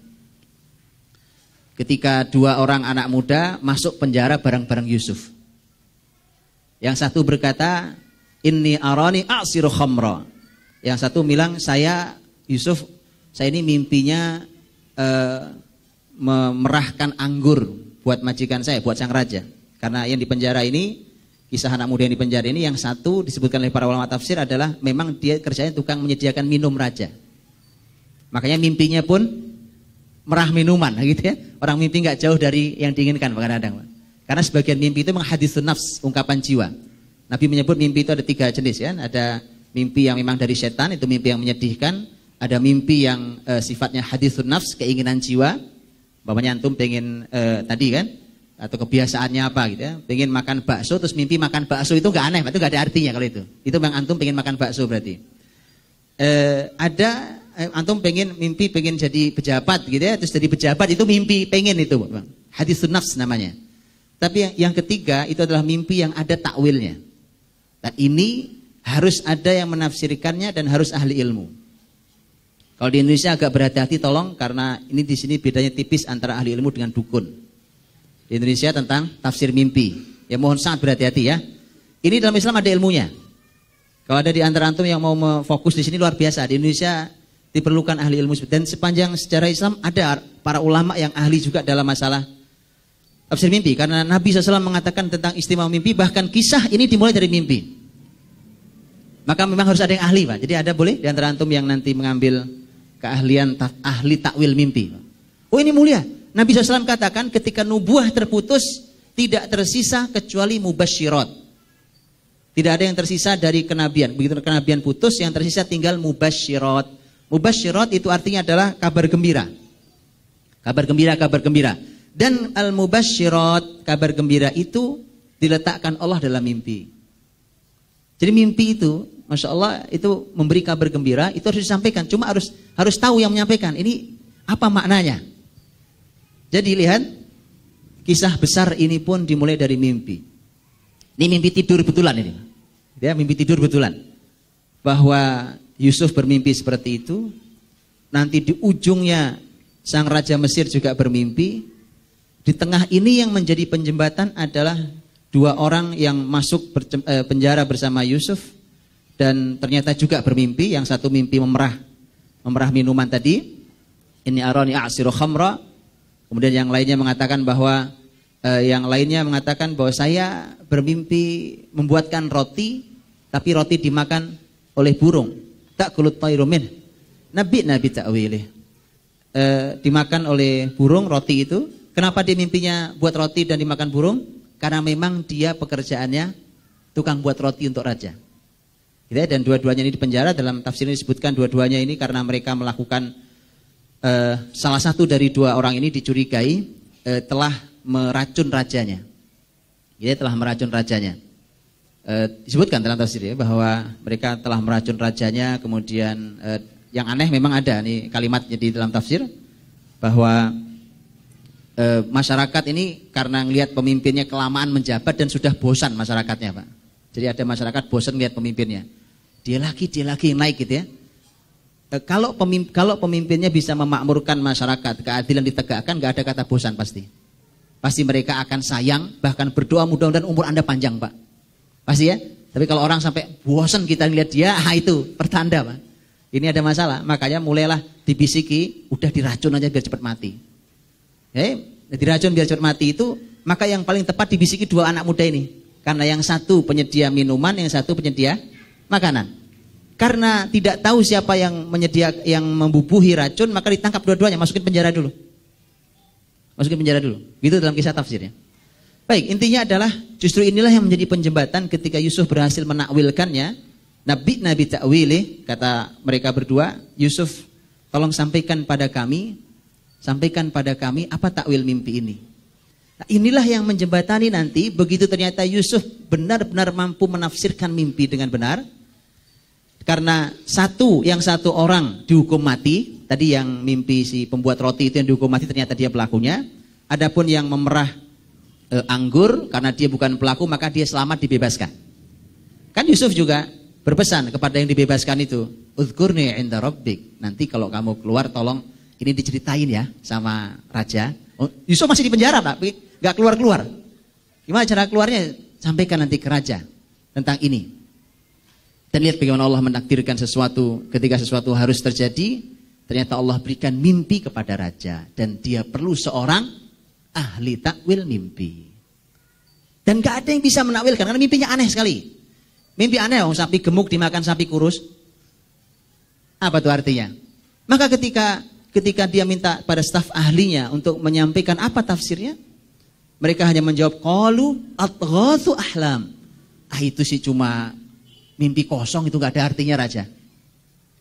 Ketika 2 orang anak muda masuk penjara bareng-bareng Yusuf. Yang satu berkata, inni arani a'siru khamra. Yang satu bilang, Yusuf, saya ini mimpinya memerahkan anggur buat majikan saya, buat sang raja. Karena yang di penjara ini, kisah anak muda yang di penjara ini, yang satu disebutkan oleh para ulama tafsir adalah memang dia kerjanya tukang menyediakan minum raja. Makanya mimpinya pun merah minuman, gitu ya. Orang mimpi nggak jauh dari yang diinginkan kadang-kadang. Karena sebagian mimpi itu memang haditsun nafs, ungkapan jiwa. Nabi menyebut mimpi itu ada 3 jenis, ya. Ada mimpi yang memang dari setan, itu mimpi yang menyedihkan. Ada mimpi yang sifatnya haditsun nafs, keinginan jiwa. Bapaknya antum pengen tadi kan, atau kebiasaannya apa gitu ya, pengen makan bakso terus mimpi makan bakso, itu nggak aneh, itu nggak ada artinya kalau itu memang antum pengen makan bakso berarti. Ada antum mimpi pengen jadi pejabat gitu ya, terus jadi pejabat itu mimpi pengen itu, bang. Haditsun nafs namanya. Tapi yang ketiga itu adalah mimpi yang ada takwilnya. Dan ini harus ada yang menafsirkannya dan harus ahli ilmu. Kalau di Indonesia agak berhati-hati tolong, karena ini di sini bedanya tipis antara ahli ilmu dengan dukun. Di Indonesia tentang tafsir mimpi. Ya mohon sangat berhati-hati ya. Ini dalam Islam ada ilmunya. Kalau ada di antara antum yang mau fokus di sini luar biasa. Di Indonesia diperlukan ahli ilmu, dan sepanjang sejarah Islam ada para ulama yang ahli juga dalam masalah tafsir mimpi. Karena Nabi SAW mengatakan tentang istimewa mimpi, bahkan kisah ini dimulai dari mimpi. Maka memang harus ada yang ahli, Pak. Jadi ada boleh di antara antum yang nanti mengambil keahlian ahli takwil mimpi. Oh ini mulia. Nabi SAW katakan ketika nubuah terputus, tidak tersisa kecuali mubasyirat. Tidak ada yang tersisa dari kenabian. Begitu kenabian putus, yang tersisa tinggal mubasyirat. Mubasyirat itu artinya adalah kabar gembira. Kabar gembira, kabar gembira. Dan al-mubasyirat, kabar gembira itu diletakkan Allah dalam mimpi. Jadi mimpi itu, Masya Allah, itu memberi kabar gembira, itu harus disampaikan. Cuma harus tahu yang menyampaikan. Ini apa maknanya? Jadi lihat, kisah besar ini pun dimulai dari mimpi. Ini mimpi tidur betulan ini. Ya, mimpi tidur betulan. Bahwa Yusuf bermimpi seperti itu. Nanti di ujungnya sang Raja Mesir juga bermimpi. Di tengah ini yang menjadi penjembatan adalah 2 orang yang masuk penjara bersama Yusuf. Dan ternyata juga bermimpi. Yang satu mimpi memerah minuman tadi. Ini arani a'siru khamra. Kemudian yang lainnya mengatakan bahwa saya bermimpi membuatkan roti, tapi roti dimakan oleh burung. Ta'kulut tayru min. Nabi ta'wilih. Dimakan oleh burung roti itu. Kenapa dia mimpinya buat roti dan dimakan burung? Karena memang dia pekerjaannya tukang buat roti untuk raja. Gitu ya? Dan dua-duanya ini dipenjara. Dalam tafsir ini disebutkan dua-duanya ini karena mereka melakukan salah satu dari 2 orang ini dicurigai telah meracun rajanya. Dia telah meracun rajanya. Disebutkan dalam tafsir ya, bahwa mereka telah meracun rajanya. Kemudian yang aneh memang ada nih kalimatnya di dalam tafsir, bahwa masyarakat ini karena ngelihat pemimpinnya kelamaan menjabat dan sudah bosan masyarakatnya, Pak. Jadi ada masyarakat bosan lihat pemimpinnya. Dia lagi yang naik gitu ya. Kalau pemimpinnya bisa memakmurkan masyarakat, keadilan ditegakkan, nggak ada kata bosan pasti. Pasti mereka akan sayang, bahkan berdoa mudah-mudahan umur Anda panjang, Pak. Pasti ya. Tapi kalau orang sampai bosan kita lihat dia, itu pertanda, Pak. Ini ada masalah. Makanya mulailah dibisiki, udah diracun aja biar cepat mati. Diracun biar cepat mati itu, maka yang paling tepat dibisiki dua anak muda ini. Karena yang satu penyedia minuman, yang satu penyedia makanan. Karena tidak tahu siapa yang membubuhi racun, maka ditangkap dua-duanya, masukin penjara dulu. Gitu dalam kisah tafsirnya. Baik, intinya adalah justru inilah yang menjadi penjembatan ketika Yusuf berhasil menakwilkannya. Nabi ta'wili, kata mereka berdua, Yusuf tolong sampaikan pada kami apa takwil mimpi ini. Nah, inilah yang menjembatani nanti begitu ternyata Yusuf benar-benar mampu menafsirkan mimpi dengan benar. Karena satu orang dihukum mati, tadi yang mimpi si pembuat roti itu yang dihukum mati ternyata dia pelakunya. Adapun yang memerah anggur karena dia bukan pelaku maka dia selamat dibebaskan. Kan Yusuf juga berpesan kepada yang dibebaskan itu, "Udzkurni 'inda rabbik." Nanti kalau kamu keluar tolong ini diceritain ya sama raja. Oh, Yusuf masih di penjara, Pak, enggak keluar-keluar. Gimana cara keluarnya? Sampaikan nanti ke raja tentang ini. Dan lihat bagaimana Allah menakdirkan sesuatu, ketika sesuatu harus terjadi, ternyata Allah berikan mimpi kepada raja. Dan dia perlu seorang ahli takwil mimpi. Dan gak ada yang bisa menakwilkan, karena mimpinya aneh sekali. Mimpi aneh, sapi gemuk dimakan sapi kurus. Apa itu artinya? Maka ketika dia minta pada staf ahlinya untuk menyampaikan apa tafsirnya, mereka hanya menjawab, qalu adghatsu ahlam. Itu sih cuma mimpi kosong, itu gak ada artinya raja.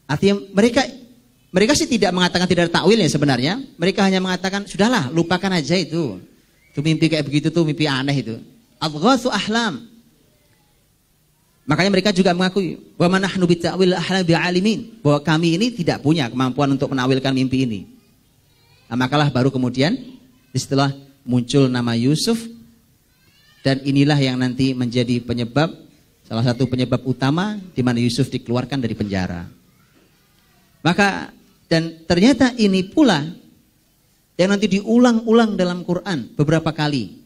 Artinya mereka sih tidak mengatakan tidak ada takwilnya sebenarnya. Mereka hanya mengatakan sudahlah lupakan aja itu. Itu mimpi kayak begitu tuh mimpi aneh itu. Adghatsu ahlam. Makanya mereka juga mengakui wa man nahnu bi ta'wil ahlam bi'alimin, bahwa kami ini tidak punya kemampuan untuk menawilkan mimpi ini. Nah, makalah baru kemudian setelah muncul nama Yusuf, dan inilah yang nanti menjadi salah satu penyebab utama di mana Yusuf dikeluarkan dari penjara. Maka dan ternyata ini pula yang nanti diulang-ulang dalam Quran beberapa kali.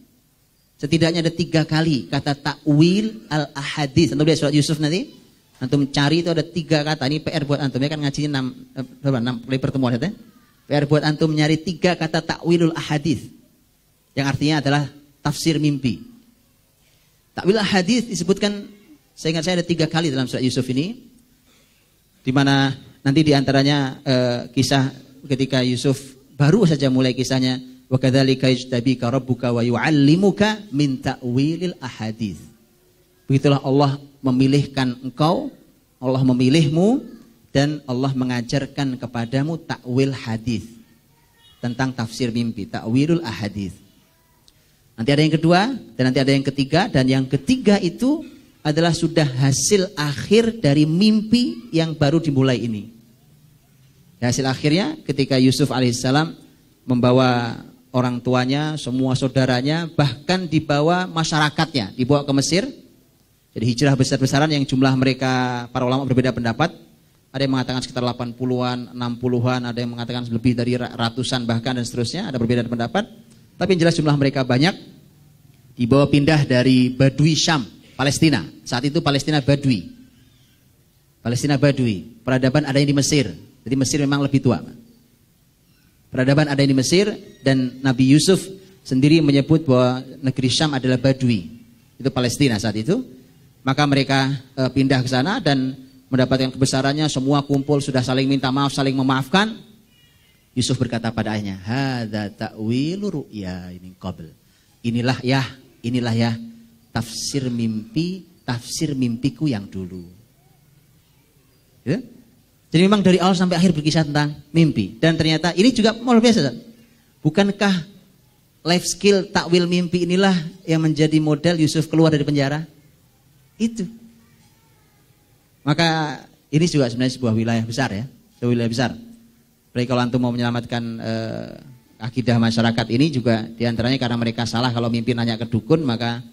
Setidaknya ada 3 kali kata takwil al-ahadits. Antum lihat surat Yusuf nanti, antum cari itu ada 3 kata. Ini PR buat antum ya, kan ngajinya 6 kali pertemuan ya. PR buat antum nyari 3 kata takwilul ahadits. Yang artinya adalah tafsir mimpi. Takwil ahadits disebutkan, saya ingat saya ada 3 kali dalam surat Yusuf ini, di mana nanti diantaranya kisah ketika Yusuf baru saja mulai kisahnya, wa kadzalika yajtabika rabbuka wa yu'allimuka min ta'wilil ahadits. Begitulah Allah memilihkan engkau, Allah memilihmu, dan Allah mengajarkan kepadamu takwil hadis, tentang tafsir mimpi, takwilul ahadits. Nanti ada yang kedua dan nanti ada yang ketiga, dan yang ketiga itu adalah sudah hasil akhir dari mimpi yang baru dimulai ini. Hasil akhirnya ketika Yusuf alaihissalam membawa orang tuanya, semua saudaranya, bahkan dibawa masyarakatnya, dibawa ke Mesir. Jadi hijrah besar-besaran yang jumlah mereka, para ulama berbeda pendapat. Ada yang mengatakan sekitar 80-an, 60-an, ada yang mengatakan lebih dari ratusan bahkan dan seterusnya, ada berbeda pendapat. Tapi yang jelas jumlah mereka banyak. Dibawa pindah dari Badui Syam, Palestina. Saat itu Palestina Badui. Palestina Badui. Peradaban ada yang di Mesir. Jadi Mesir memang lebih tua. Peradaban ada yang di Mesir, dan Nabi Yusuf sendiri menyebut bahwa negeri Syam adalah Badui. Itu Palestina saat itu. Maka mereka pindah ke sana dan mendapatkan kebesarannya, semua kumpul, sudah saling minta maaf, saling memaafkan. Yusuf berkata pada ayahnya, hadza ta'wilu ru'ya min qabl. Inilah ya tafsir mimpiku yang dulu. Ya? Jadi memang dari awal sampai akhir berkisah tentang mimpi. Dan ternyata ini juga luar biasa. Bukankah life skill takwil mimpi inilah yang menjadi model Yusuf keluar dari penjara? Itu. Maka ini juga sebenarnya sebuah wilayah besar ya. Sebuah wilayah besar. Apalagi kalau antum mau menyelamatkan akidah masyarakat ini juga diantaranya karena mereka salah kalau mimpi nanya ke dukun, maka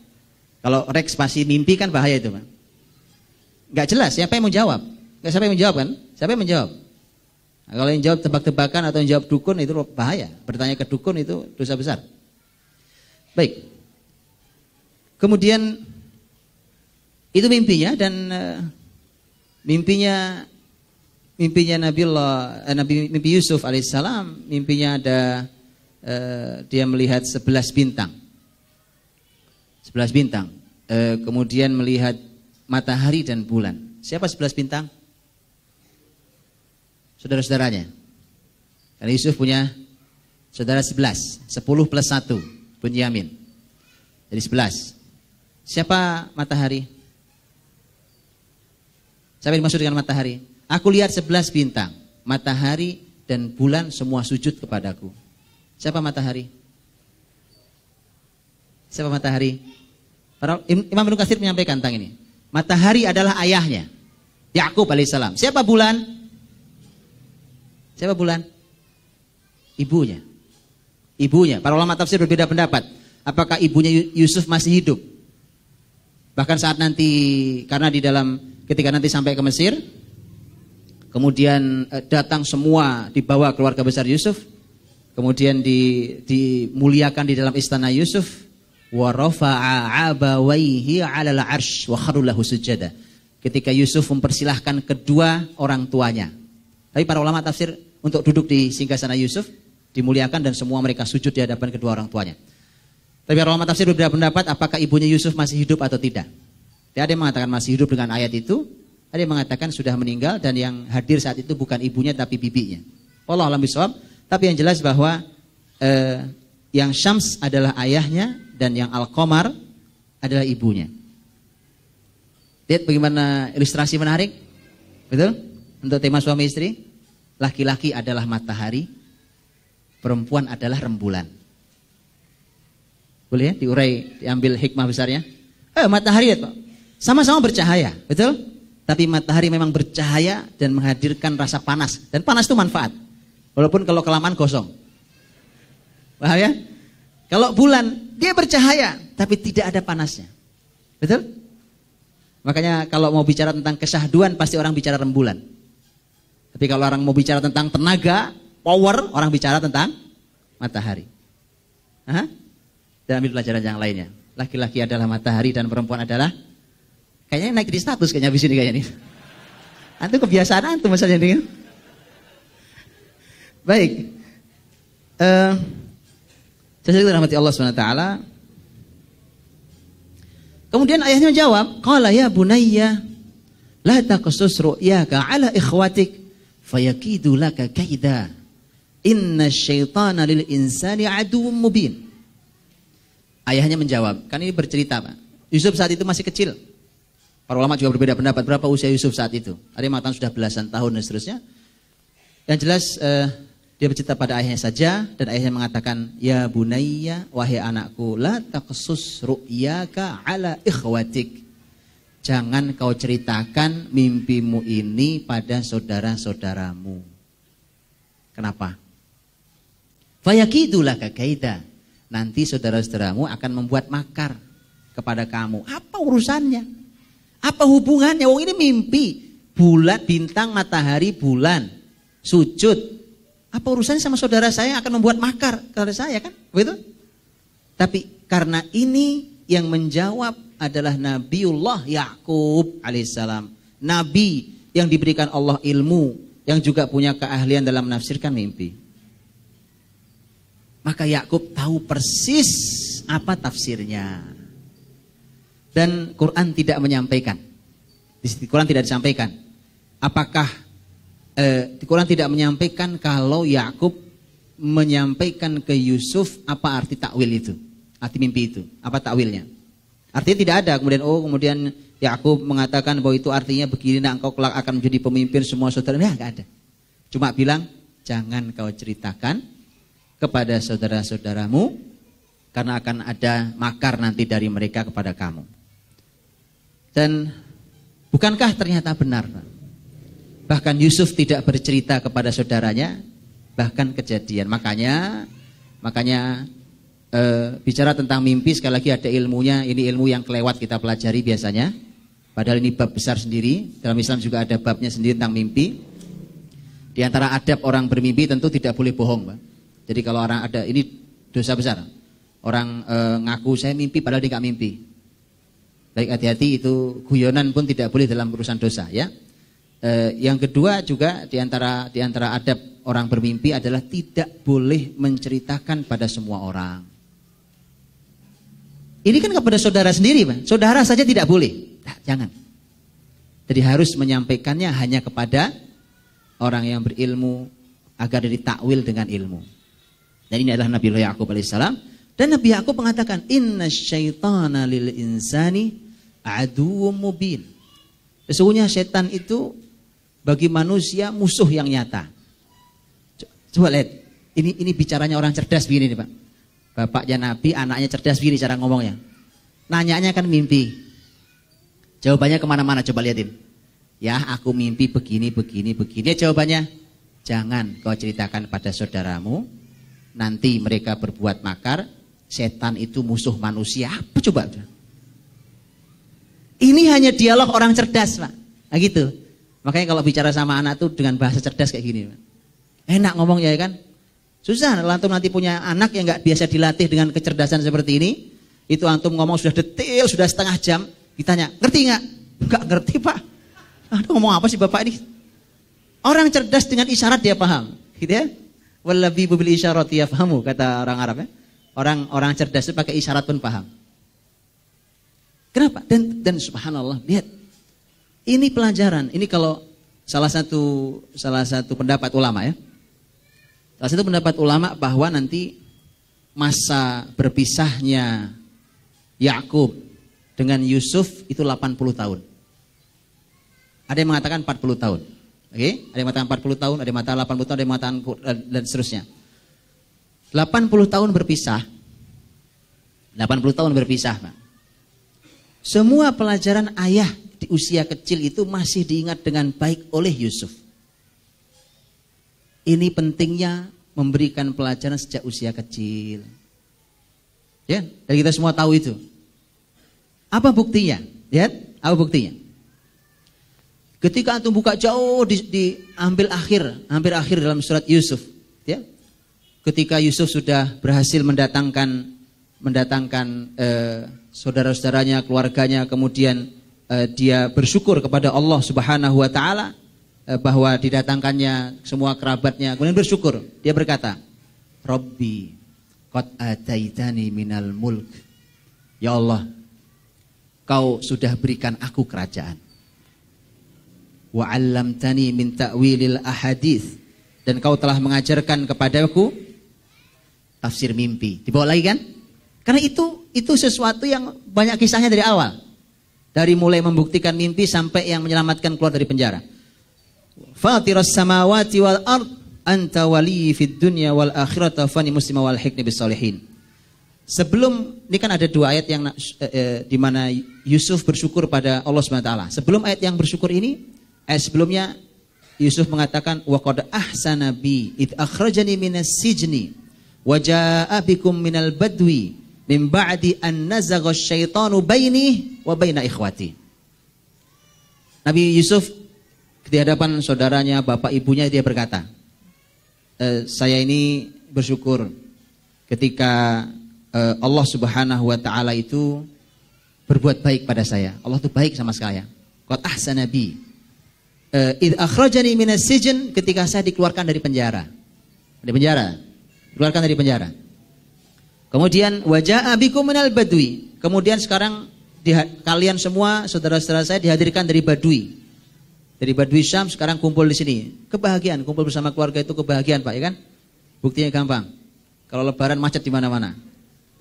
kalau Rex pasti mimpi kan bahaya itu, Pak. Gak jelas siapa yang mau jawab. Gak siapa yang menjawab kan? Siapa yang menjawab? Nah, kalau yang jawab tebak-tebakan atau yang jawab dukun itu bahaya. Bertanya ke dukun itu dosa besar. Baik. Kemudian itu mimpinya dan mimpinya Nabi Yusuf alaihissalam, mimpinya ada dia melihat 11 bintang. 11 bintang. Kemudian melihat matahari dan bulan. Siapa 11 bintang? Saudara-saudaranya. Karena Yusuf punya saudara 11, 10 plus 1, Bunyamin. Jadi 11. Siapa matahari? Siapa yang dimaksud dengan matahari? Aku lihat 11 bintang, matahari dan bulan semua sujud kepadaku. Siapa matahari? Siapa matahari? Imam Ibnu Katsir menyampaikan tentang ini. Matahari adalah ayahnya, Yakub alaihissalam. Siapa bulan? Siapa bulan? Ibunya. Ibunya. Para ulama tafsir berbeda pendapat. Apakah ibunya Yusuf masih hidup? Bahkan saat nanti, karena di dalam ketika nanti sampai ke Mesir, kemudian datang semua dibawa keluarga besar Yusuf, kemudian dimuliakan di dalam istana Yusuf, wa rafa'a abawaihi 'alal 'arsy wa kharru lahu sujada. Ketika Yusuf mempersilahkan kedua orang tuanya. Tapi para ulama tafsir untuk duduk di singgasana Yusuf dimuliakan dan semua mereka sujud di hadapan kedua orang tuanya. Tapi para ulama tafsir berbeda pendapat apakah ibunya Yusuf masih hidup atau tidak. Ada yang mengatakan masih hidup dengan ayat itu, ada yang mengatakan sudah meninggal dan yang hadir saat itu bukan ibunya tapi bibinya. Wallahu a'lam bishawab. Tapi yang jelas bahwa yang Syams adalah ayahnya dan yang Al-Qamar adalah ibunya. Lihat bagaimana ilustrasi menarik. Betul? Untuk tema suami istri. Laki-laki adalah matahari, perempuan adalah rembulan. Boleh ya diurai, diambil hikmah besarnya? Matahari ya Pak, sama-sama bercahaya, betul? Tapi matahari memang bercahaya dan menghadirkan rasa panas. Dan panas itu manfaat. Walaupun kalau kelamaan gosong. Paham ya? Kalau bulan, dia bercahaya, tapi tidak ada panasnya. Betul? Makanya kalau mau bicara tentang kesyahduan, pasti orang bicara rembulan. Tapi kalau orang mau bicara tentang tenaga, power, orang bicara tentang matahari. Dan ambil pelajaran yang lainnya. Laki-laki adalah matahari dan perempuan adalah, kayaknya naik di status kayaknya habis ini kayaknya nih. Itu kebiasaan antum maksudnya ini. Baik. Saya rahmati Allah SWT. Kemudian ayahnya menjawab, qala ya bunayya la taqsus ru'yaka ala ikhwatik fayakidu laka kaida inna syaitana lil insani aduwwum mubin. Ayahnya menjawab, kan ini bercerita Pak. Yusuf saat itu masih kecil. Para ulama juga berbeda pendapat berapa usia Yusuf saat itu. Ada yang mengatakan sudah belasan tahun dan seterusnya. Yang jelas dia bercerita pada ayahnya saja dan ayahnya mengatakan, ya bunayya, wahai anakku, la taqsus ru'yaka ala ikhwatik. Jangan kau ceritakan mimpimu ini pada saudara-saudaramu. Kenapa? Fayakidu laka kaida. Nanti saudara-saudaramu akan membuat makar kepada kamu. Apa urusannya? Apa hubungannya? Wong ini mimpi. Bulan, bintang, matahari, bulan. Sujud. Apa urusannya sama saudara saya yang akan membuat makar kepada saya kan? Begitu? Tapi karena ini yang menjawab adalah Nabiullah Yakub alaihissalam. Nabi yang diberikan Allah ilmu, yang juga punya keahlian dalam menafsirkan mimpi. Maka Yakub tahu persis apa tafsirnya. Dan Quran tidak menyampaikan. Di Quran tidak disampaikan. Apakah di Quran tidak menyampaikan kalau Yakub menyampaikan ke Yusuf apa arti takwil itu, arti mimpi itu, apa takwilnya? Artinya tidak ada. Kemudian Yakub mengatakan bahwa itu artinya begini, nah engkau kelak akan menjadi pemimpin semua saudara. Nah, enggak ada. Cuma bilang jangan kau ceritakan kepada saudara-saudaramu karena akan ada makar nanti dari mereka kepada kamu. Dan bukankah ternyata benar? Bahkan Yusuf tidak bercerita kepada saudaranya, bahkan kejadian. Makanya bicara tentang mimpi sekali lagi ada ilmunya. Ini ilmu yang kelewat kita pelajari biasanya. Padahal ini bab besar sendiri. Dalam Islam juga ada babnya sendiri tentang mimpi. Di antara adab orang bermimpi tentu tidak boleh bohong, Pak. Jadi kalau orang ada, ini dosa besar. Orang ngaku saya mimpi padahal dia nggak mimpi. Baik, hati-hati, itu guyonan pun tidak boleh dalam urusan dosa, ya. Yang kedua juga di antara adab orang bermimpi adalah tidak boleh menceritakan pada semua orang. Ini kan kepada saudara sendiri, Pak. Saudara saja tidak boleh. Nah, jangan. Jadi harus menyampaikannya hanya kepada orang yang berilmu agar ditakwil dengan ilmu. Dan ini adalah Nabi Ya'qub alaihissalam. Dan Nabi Ya'qub mengatakan, inna syaitana lil insani aduwwum mubin. Sesungguhnya setan itu bagi manusia musuh yang nyata. Coba lihat, ini bicaranya orang cerdas begini nih, Pak. Bapaknya Nabi, anaknya cerdas begini cara ngomongnya. Nanyanya kan mimpi. Jawabannya kemana-mana, coba lihatin. Ya, aku mimpi begini. Jawabannya, jangan kau ceritakan pada saudaramu. Nanti mereka berbuat makar. Setan itu musuh manusia. Apa coba? Ini hanya dialog orang cerdas, Pak. Nah gitu. Makanya kalau bicara sama anak tuh dengan bahasa cerdas kayak gini, Pak. Enak ngomongnya, ya kan? Susah, antum nanti punya anak yang nggak biasa dilatih dengan kecerdasan seperti ini. Itu antum ngomong sudah detail, sudah setengah jam. Ditanya, ngerti nggak? Nggak ngerti, Pak. Aduh, ngomong apa sih Bapak ini? Orang cerdas dengan isyarat dia paham, gitu ya. Wallabibu bil isyarati yafhamu, kata orang Arab, ya. Orang cerdas itu pakai isyarat pun paham. Kenapa? Dan subhanallah, lihat. Ini pelajaran. Ini kalau salah satu pendapat ulama, ya. Salah satu pendapat ulama bahwa nanti masa berpisahnya Yakub dengan Yusuf itu 80 tahun. Ada yang mengatakan 40 tahun. Oke? Ada yang mengatakan 40 tahun, ada yang mengatakan 80 tahun, ada yang mengatakan dan seterusnya. 80 tahun berpisah. 80 tahun berpisah, Pak. Semua pelajaran ayah di usia kecil itu masih diingat dengan baik oleh Yusuf. Ini pentingnya memberikan pelajaran sejak usia kecil. Ya, dan kita semua tahu itu. Apa buktinya? Lihat, apa buktinya? Ketika antum buka jauh di hampir akhir dalam surat Yusuf, ya. Ketika Yusuf sudah berhasil mendatangkan saudara-saudaranya, keluarganya, kemudian dia bersyukur kepada Allah Subhanahu wa taala bahwa didatangkannya semua kerabatnya, kemudian bersyukur. Dia berkata, "Rabbi, qad ataitani minal mulk." Ya Allah, Kau sudah berikan aku kerajaan. Wa 'allamtani min ta'wilil ahadits, dan Kau telah mengajarkan kepadaku tafsir mimpi. Dibawa lagi kan? Karena itu sesuatu yang banyak kisahnya dari awal. Dari mulai membuktikan mimpi sampai yang menyelamatkan keluar dari penjara. Fatiras samawati wal ard anta waliyyi fid dunya wal akhirati fani muslima wal hikni bis solihin. Sebelum ini kan ada dua ayat yang di mana Yusuf bersyukur pada Allah Subhanahu wa taala. Sebelum ayat yang bersyukur ini, ayat sebelumnya Yusuf mengatakan wa qad ahsana bi id akhrajani minas sijni wa jaa bikum minal badwi min ba'di an nazagha asyaitanu baini wa baina ikhwati. Nabi Yusuf di hadapan saudaranya, bapak ibunya, dia berkata, saya ini bersyukur ketika Allah Subhanahu wa taala itu berbuat baik pada saya. Allah itu baik sama saya. Qad ahsana bi id akhrajani minas sijn, ketika saya dikeluarkan dari penjara. Dikeluarkan dari penjara. Kemudian wajaa bikum minal badwi. Kemudian sekarang kalian semua saudara-saudara saya dihadirkan dari Badui. Dari Badui Syam sekarang kumpul di sini. Kebahagiaan, kumpul bersama keluarga itu kebahagiaan, Pak, ya kan? Buktinya gampang. Kalau lebaran macet di mana-mana.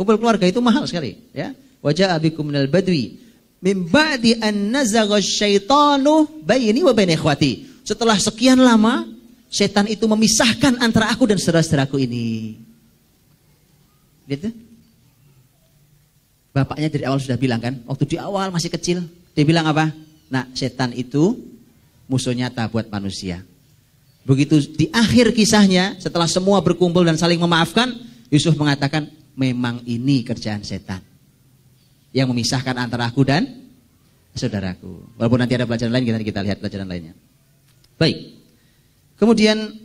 Kumpul keluarga itu mahal sekali, ya. Wajaa bikum minal badwi min ba'di an nazagha syaitanu baini wa baina ikhwati. Setelah sekian lama setan itu memisahkan antara aku dan saudara-saudaraku ini. Gitu? Bapaknya dari awal sudah bilang kan, waktu di awal masih kecil, dia bilang apa? Nah, setan itu musuh nyata buat manusia. Begitu di akhir kisahnya, setelah semua berkumpul dan saling memaafkan, Yusuf mengatakan, memang ini kerjaan setan yang memisahkan antara aku dan saudaraku. Walaupun nanti ada pelajaran lain, kita lihat pelajaran lainnya. Baik. Kemudian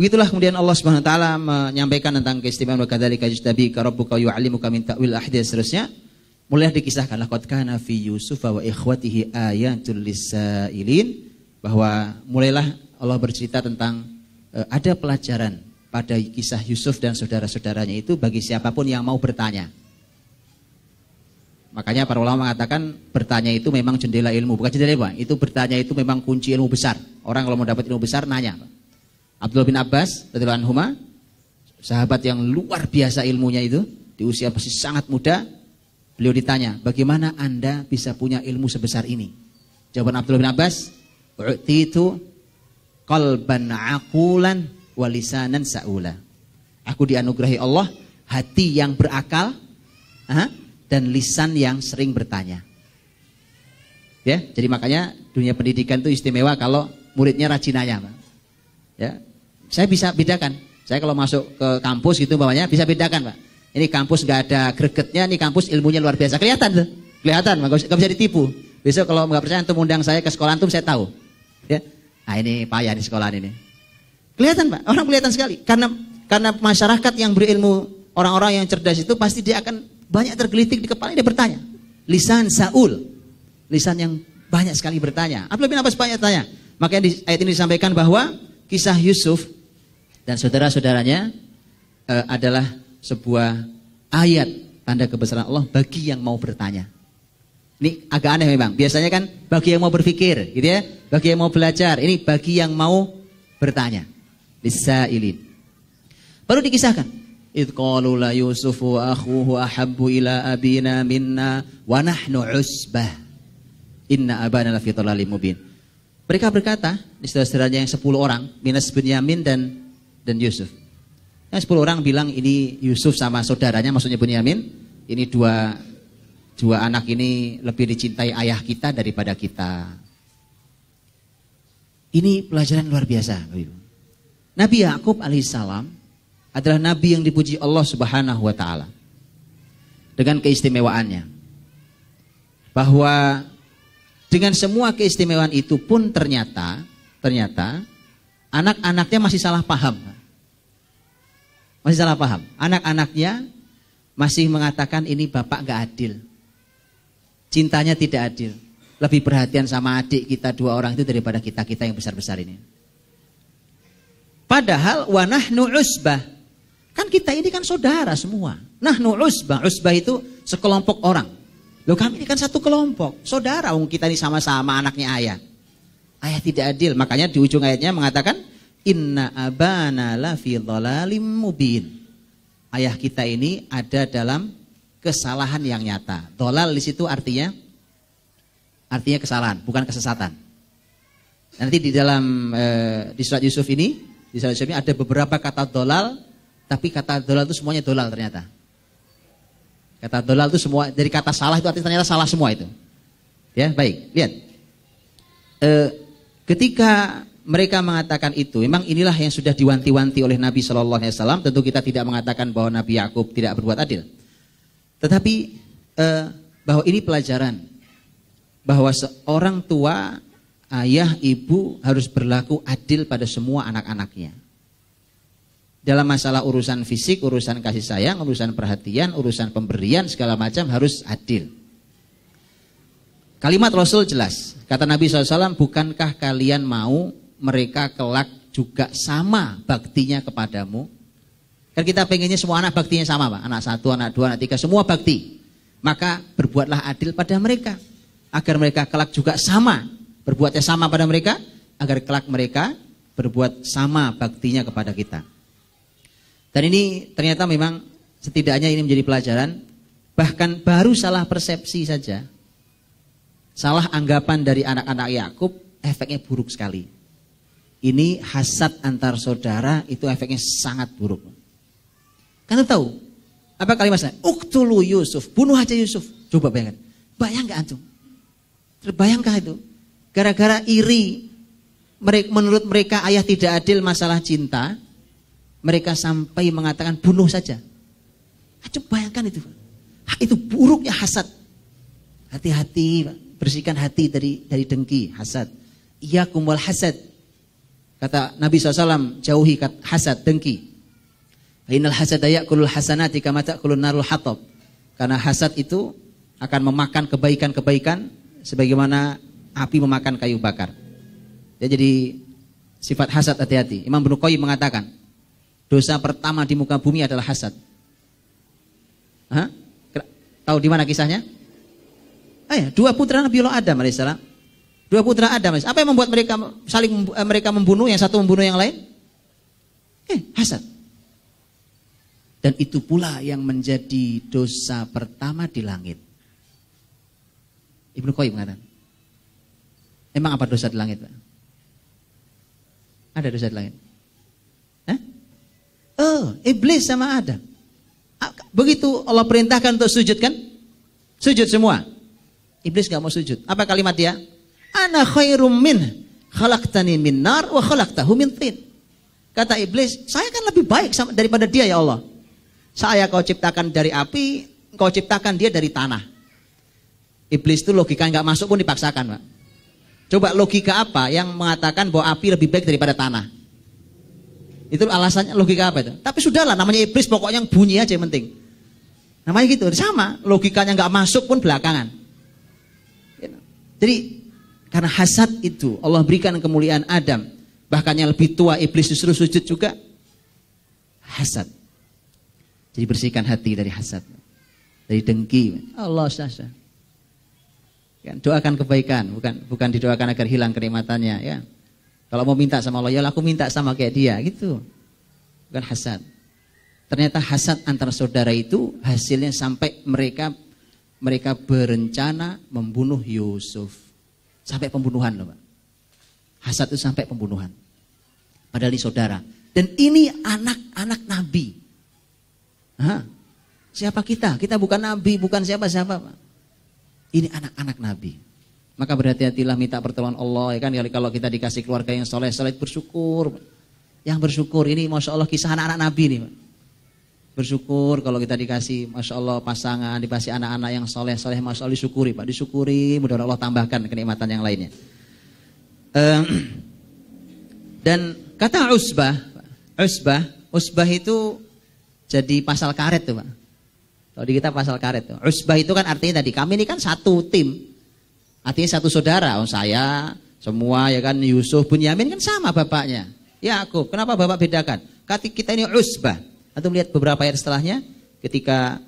begitulah kemudian Allah Subhanahu wa taala menyampaikan tentang keistimewaan wa kadzalika yajtabika rabbuka yu'allimuka min ta'wil ahadits seterusnya. Mulai dikisahkan laqad kana fi Yusuf wa ikhwatihi ayatul lisailin, bahwa mulailah Allah bercerita tentang ada pelajaran pada kisah Yusuf dan saudara-saudaranya itu bagi siapapun yang mau bertanya. Makanya para ulama mengatakan bertanya itu memang jendela ilmu, bukan jendela ilmu, itu bertanya itu memang kunci ilmu besar. Orang kalau mau dapat ilmu besar nanya. Abdullah bin Abbas radhiyallahu anhuma, sahabat yang luar biasa ilmunya itu, di usia masih sangat muda, beliau ditanya, bagaimana Anda bisa punya ilmu sebesar ini? Jawaban Abdullah bin Abbas, u'titu qalban aqulan wa lisanan sa'ula. Aku dianugerahi Allah hati yang berakal, dan lisan yang sering bertanya. Ya, jadi makanya dunia pendidikan itu istimewa kalau muridnya rajin nanya, Pak. Ya, saya bisa bedakan. Saya kalau masuk ke kampus gitu bawahnya bisa bedakan, Pak. Ini kampus nggak ada gregetnya, ini kampus ilmunya luar biasa. Kelihatan tuh, kelihatan, nggak bisa ditipu. Besok kalau nggak percaya antum undang saya ke sekolah antum, saya tahu. Ya, nah ini payah di sekolah ini. Kelihatan, Pak, orang kelihatan sekali. Karena masyarakat yang berilmu, orang-orang yang cerdas itu pasti dia akan banyak tergelitik di kepala, dia bertanya. Lisan Saul, lisan yang banyak sekali bertanya. Abdullah bin Abbas banyak tanya. Makanya di ayat ini disampaikan bahwa kisah Yusuf dan saudara-saudaranya adalah sebuah ayat tanda kebesaran Allah bagi yang mau bertanya. Ini agak aneh memang. Biasanya kan bagi yang mau berpikir, gitu ya. Bagi yang mau belajar. Ini bagi yang mau bertanya. Lisailin. Baru dikisahkan. Idh qalu la Yusufu wa akhuhu ahabbu ila abina minna wa nahnu usbah. Inna abana lafi dhalalin mubin. Mereka berkata, di saudara-saudaranya yang 10 orang, minus Bunyamin dan Yusuf. Yang 10 orang bilang ini Yusuf sama saudaranya, maksudnya Bunyamin. Ini dua anak ini lebih dicintai ayah kita daripada kita. Ini pelajaran luar biasa. Nabi Yakub alaihissalam adalah nabi yang dipuji Allah Subhanahu wa taala. Dengan keistimewaannya. Bahwa dengan semua keistimewaan itu pun ternyata anak-anaknya masih salah paham. Masih salah paham. Anak-anaknya masih mengatakan ini bapak gak adil. Cintanya tidak adil. Lebih perhatian sama adik kita 2 orang itu daripada kita-kita yang besar-besar ini. Padahal wa nahnu usbah. Kan kita ini kan saudara semua. Nahnu usbah. Usbah itu sekelompok orang. Loh kami ini kan satu kelompok. Saudara, kita ini sama-sama anaknya ayah. Ayah tidak adil. Makanya di ujung ayatnya mengatakan inna abana lafi dhalalim mubin. Ayah kita ini ada dalam kesalahan yang nyata. Dhalal di situ artinya kesalahan, bukan kesesatan. Nanti di dalam di surat Yusuf ini, ada beberapa kata dhalal, tapi kata dhalal itu semuanya dhalal ternyata. Kata dhalal itu semua dari kata salah itu artinya ternyata salah semua itu. Ya, baik. Lihat. Ketika mereka mengatakan itu, memang inilah yang sudah diwanti-wanti oleh Nabi Shallallahu Alaihi Wasallam. Tentu kita tidak mengatakan bahwa Nabi Yakub tidak berbuat adil. Tetapi bahwa ini pelajaran bahwa seorang tua, ayah, ibu harus berlaku adil pada semua anak-anaknya. Dalam masalah urusan fisik, urusan kasih sayang, urusan perhatian, urusan pemberian, segala macam harus adil. Kalimat Rasul jelas. Kata Nabi SAW, bukankah kalian mau mereka kelak juga sama baktinya kepadamu? Kan kita pengennya semua anak baktinya sama, Pak. Anak 1, anak 2, anak 3, semua bakti. Maka berbuatlah adil pada mereka. Agar mereka kelak juga sama. Berbuatnya sama pada mereka. Agar kelak mereka berbuat sama baktinya kepada kita. Dan ini ternyata memang setidaknya ini menjadi pelajaran. Bahkan baru salah persepsi saja, salah anggapan dari anak-anak Yakub, efeknya buruk sekali. Ini hasad antar saudara, itu efeknya sangat buruk. Kan tahu apa kalimatnya? Uqtulu Yusuf, bunuh aja Yusuf. Coba bayangkan, bayang nggak antum? Terbayangkah itu? Gara-gara iri, menurut mereka ayah tidak adil masalah cinta. Mereka sampai mengatakan bunuh saja. Coba bayangkan itu. Itu buruknya hasad. Hati-hati, bersihkan hati dari dengki, hasad. Iyyakum wal hasad. Kata Nabi SAW, jauhi hasad, dengki. Innal hasada ya'kulul hasanati kama ta'kulun narul hatab. Karena hasad itu akan memakan kebaikan-kebaikan sebagaimana api memakan kayu bakar. Ya, jadi sifat hasad hati-hati. Imam Ibnu Qayyim mengatakan, dosa pertama di muka bumi adalah hasad. Hah? Tahu di mana kisahnya? Dua putra Nabi Allah Adam alaihissalam. Dua putra Adam. Apa yang membuat mereka membunuh, yang satu membunuh yang lain? Hasad. Dan itu pula yang menjadi dosa pertama di langit. Ibnu Qayyim mengatakan. Emang apa dosa di langit, Pak? Ada dosa di langit? Iblis sama Adam. Begitu Allah perintahkan untuk sujud kan? Sujud semua. Iblis gak mau sujud. Apa kalimat dia? Ana khairum min, khalaqtani min nar wa khalaqtahu min tin. Kata iblis, saya kan lebih baik daripada dia ya Allah. Saya kau ciptakan dari api, kau ciptakan dia dari tanah. Iblis itu logika nggak masuk pun dipaksakan, Pak. Coba logika apa yang mengatakan bahwa api lebih baik daripada tanah? Itu alasannya, logika apa itu? Tapi sudahlah, namanya iblis, pokoknya yang bunyi aja yang penting. Namanya gitu, sama. Logikanya nggak masuk pun belakangan. Jadi karena hasad itu Allah berikan kemuliaan Adam. Bahkan yang lebih tua iblis disuruh sujud juga. Hasad. Jadi bersihkan hati dari hasad. Dari dengki. Allah sasa. Doakan kebaikan, bukan didoakan agar hilang kenikmatannya, ya. Kalau mau minta sama Allah, ya aku minta sama kayak dia, gitu. Bukan hasad. Ternyata hasad antara saudara itu hasilnya sampai mereka berencana membunuh Yusuf. Sampai pembunuhan loh, Pak. Hasad itu sampai pembunuhan. Padahal ini saudara. Dan ini anak-anak Nabi. Siapa kita? Kita bukan Nabi, bukan siapa-siapa, Pak. Ini anak-anak Nabi. Maka berhati-hatilah minta pertolongan Allah, ya kan? Kalau kita dikasih keluarga yang soleh bersyukur. Yang bersyukur ini Masya Allah kisah anak-anak Nabi nih, Pak. Bersyukur kalau kita dikasih Masya Allah pasangan, dikasih anak-anak yang soleh Masya Allah disyukuri, Pak. Disyukuri, mudah-mudahan Allah tambahkan kenikmatan yang lainnya. Dan kata Usbah itu jadi pasal karet tuh, Pak. Kalau di kita pasal karet tuh. Usbah itu kan artinya tadi kami ini kan satu tim. Artinya satu saudara. Saya semua ya kan, Yusuf, Bunyamin kan sama bapaknya. Yakub. Kenapa bapak bedakan? Kita ini Usbah. Atau melihat beberapa ayat setelahnya ketika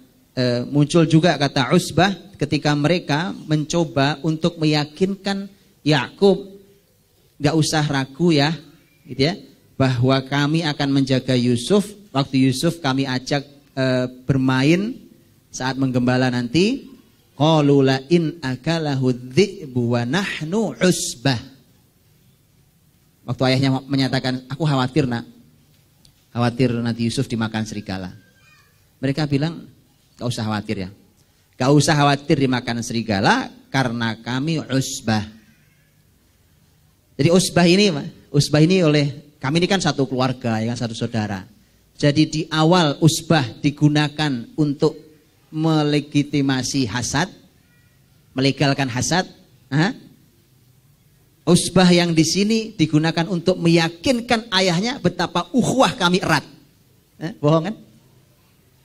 muncul juga kata Usbah ketika mereka mencoba untuk meyakinkan Yakub, nggak usah ragu ya, gitu ya, bahwa kami akan menjaga Yusuf. Waktu Yusuf kami ajak bermain saat menggembala nanti, qalu la in akalahu dzi'bu wa nahnu usbah. Waktu ayahnya menyatakan, aku khawatir nak, khawatir nanti Yusuf dimakan serigala. Mereka bilang, gak usah khawatir ya, gak usah khawatir dimakan serigala karena kami usbah. Jadi usbah ini oleh kami ini kan satu keluarga, ya kan, satu saudara. Jadi di awal usbah digunakan untuk melegitimasi hasad, melegalkan hasad. Usbah yang di sini digunakan untuk meyakinkan ayahnya betapa ukhuwah kami erat. Bohong kan?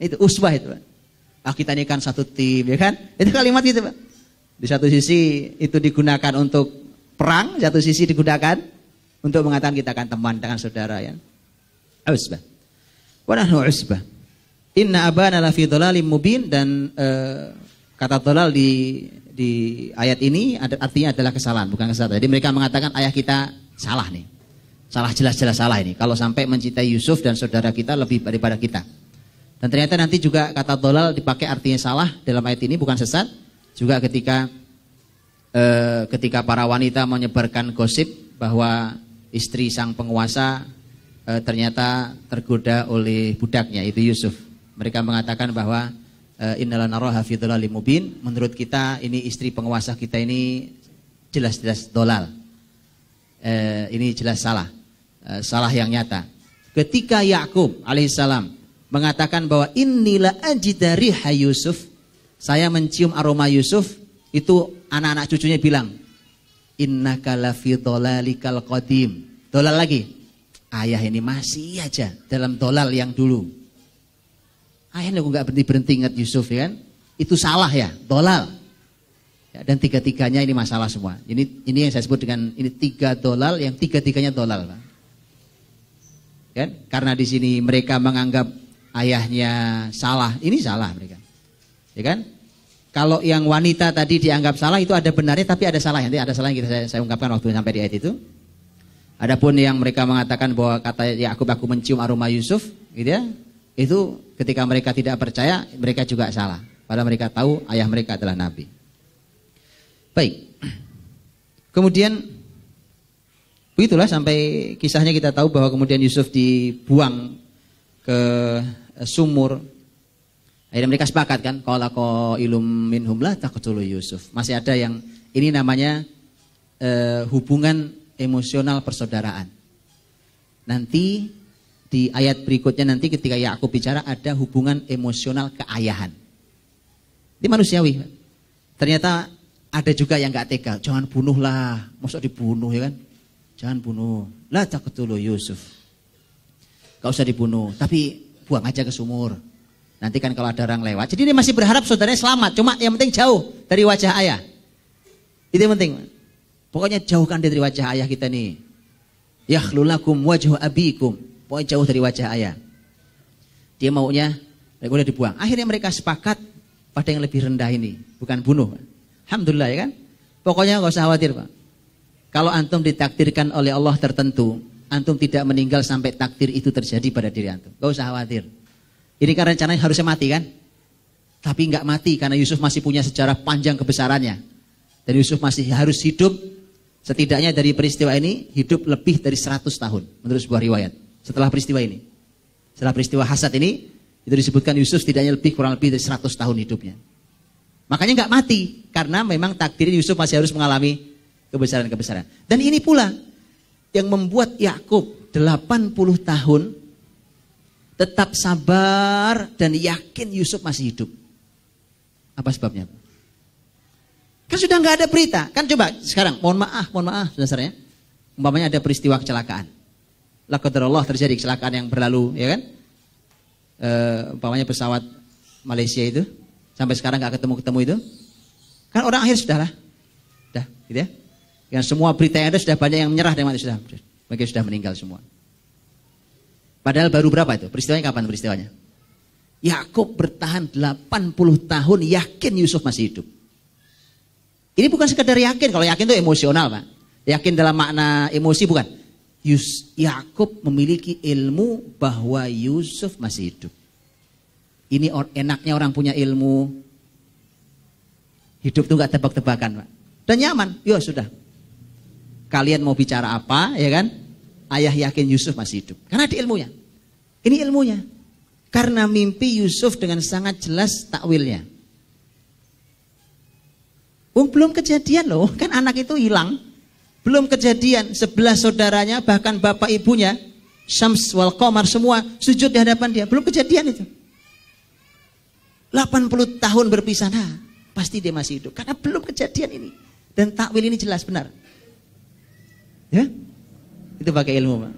Itu usbah itu, Pak. Kita ini kan satu tim, ya kan? Itu kalimat gitu, Pak. Di satu sisi itu digunakan untuk perang, di satu sisi digunakan untuk mengatakan kita akan teman dengan saudara, ya. Usbah. Wa nahnu usbah. Inna abana lafi dhalalim mubin. Dan kata dhalal di ayat ini artinya adalah kesalahan, bukan kesalahan. Jadi mereka mengatakan ayah kita salah nih. Salah, jelas-jelas salah ini. Kalau sampai mencintai Yusuf dan saudara kita lebih daripada kita. Dan ternyata nanti juga kata dhalal dipakai artinya salah dalam ayat ini, bukan sesat. Juga ketika para wanita menyebarkan gosip bahwa istri sang penguasa ternyata tergoda oleh budaknya, itu Yusuf. Mereka mengatakan bahwa innala naraha fi dhalalin mubin, menurut kita ini istri penguasa kita ini jelas-jelas dhalal. Ini jelas salah. Salah yang nyata. Ketika Yakub alaihissalam mengatakan bahwa innila ajida riha Yusuf, saya mencium aroma Yusuf, itu anak-anak cucunya bilang, innaka lafi dhalalikal qadim. Dolal lagi. Ayah ini masih aja dalam dolal yang dulu. Ayahnya kok nggak berhenti ingat Yusuf ya kan? Itu salah ya, dolal. Ya, dan tiga-tiganya ini masalah semua. Ini yang saya sebut dengan ini 3 dolal yang tiga-tiganya dolal, Pak. Kan? Karena di sini mereka menganggap ayahnya salah, ini salah mereka. Ya kan? Kalau yang wanita tadi dianggap salah itu ada benarnya tapi ada salahnya. Nanti ada salah yang saya ungkapkan waktu sampai di ayat itu. Adapun yang mereka mengatakan bahwa kata Yakub aku mencium aroma Yusuf, gitu ya, itu ketika mereka tidak percaya, mereka juga salah. Padahal mereka tahu ayah mereka adalah nabi. Baik. Kemudian begitulah sampai kisahnya kita tahu bahwa kemudian Yusuf dibuang ke sumur. Akhirnya mereka sepakat kan, qala qailum minhum la taqtulu Yusuf. Masih ada yang ini namanya hubungan emosional persaudaraan. Nanti di ayat berikutnya nanti ketika Yakub bicara ada hubungan emosional keayahan. Ini manusiawi. Ternyata ada juga yang nggak tega. Jangan bunuhlah, maksud dibunuh ya kan? Jangan bunuh. La taqtulu Yusuf. Gak usah dibunuh, tapi buang aja ke sumur. Nanti kan kalau ada orang lewat. Jadi dia masih berharap saudaranya selamat. Cuma yang penting jauh dari wajah ayah. Itu yang penting. Pokoknya jauhkan dari wajah ayah kita nih. Yakhlulakum wajhu abikum. Pokoknya jauh dari wajah ayah. Dia maunya udah dibuang. Akhirnya mereka sepakat pada yang lebih rendah ini. Bukan bunuh. Alhamdulillah ya kan. Pokoknya gak usah khawatir Pak. Kalau antum ditakdirkan oleh Allah tertentu, antum tidak meninggal sampai takdir itu terjadi pada diri antum. Gak usah khawatir. Ini kan rencananya harusnya mati kan. Tapi gak mati karena Yusuf masih punya sejarah panjang kebesarannya. Dan Yusuf masih harus hidup. Setidaknya dari peristiwa ini hidup lebih dari 100 tahun menurut sebuah riwayat. Setelah peristiwa ini. Setelah peristiwa hasad ini itu disebutkan Yusuf setidaknya kurang lebih dari 100 tahun hidupnya. Makanya nggak mati karena memang takdir Yusuf masih harus mengalami kebesaran-kebesaran. Dan ini pula yang membuat Yakub 80 tahun tetap sabar dan yakin Yusuf masih hidup. Apa sebabnya? Kan sudah nggak ada berita. Kan coba sekarang, mohon maaf, saudara-saudara. Umpamanya ada peristiwa kecelakaan. La qadarullah terjadi kecelakaan yang berlalu, ya kan? Umpamanya pesawat Malaysia itu sampai sekarang nggak ketemu itu. Kan orang akhir sudah gitu ya. Yang semua berita yang ada sudah banyak yang menyerah dan mati mereka sudah meninggal semua. Padahal baru berapa itu? Peristiwanya kapan peristiwanya? Yakub bertahan 80 tahun yakin Yusuf masih hidup. Ini bukan sekedar yakin, kalau yakin itu emosional Pak. Yakin dalam makna emosi bukan. Yakub memiliki ilmu bahwa Yusuf masih hidup. Ini enaknya orang punya ilmu. Hidup itu gak tebak-tebakan Pak. Dan nyaman, ya sudah. Kalian mau bicara apa, ya kan? Ayah yakin Yusuf masih hidup. Karena ada ilmunya. Ini ilmunya. Karena mimpi Yusuf dengan sangat jelas takwilnya. Belum kejadian loh, kan anak itu hilang. Belum kejadian, 11 saudaranya bahkan bapak ibunya Syams wal Qamar semua sujud di hadapan dia. Belum kejadian itu. 80 tahun berpisah, nah pasti dia masih hidup. Karena belum kejadian ini. Dan takwil ini jelas benar. Ya, itu pakai ilmu Pak.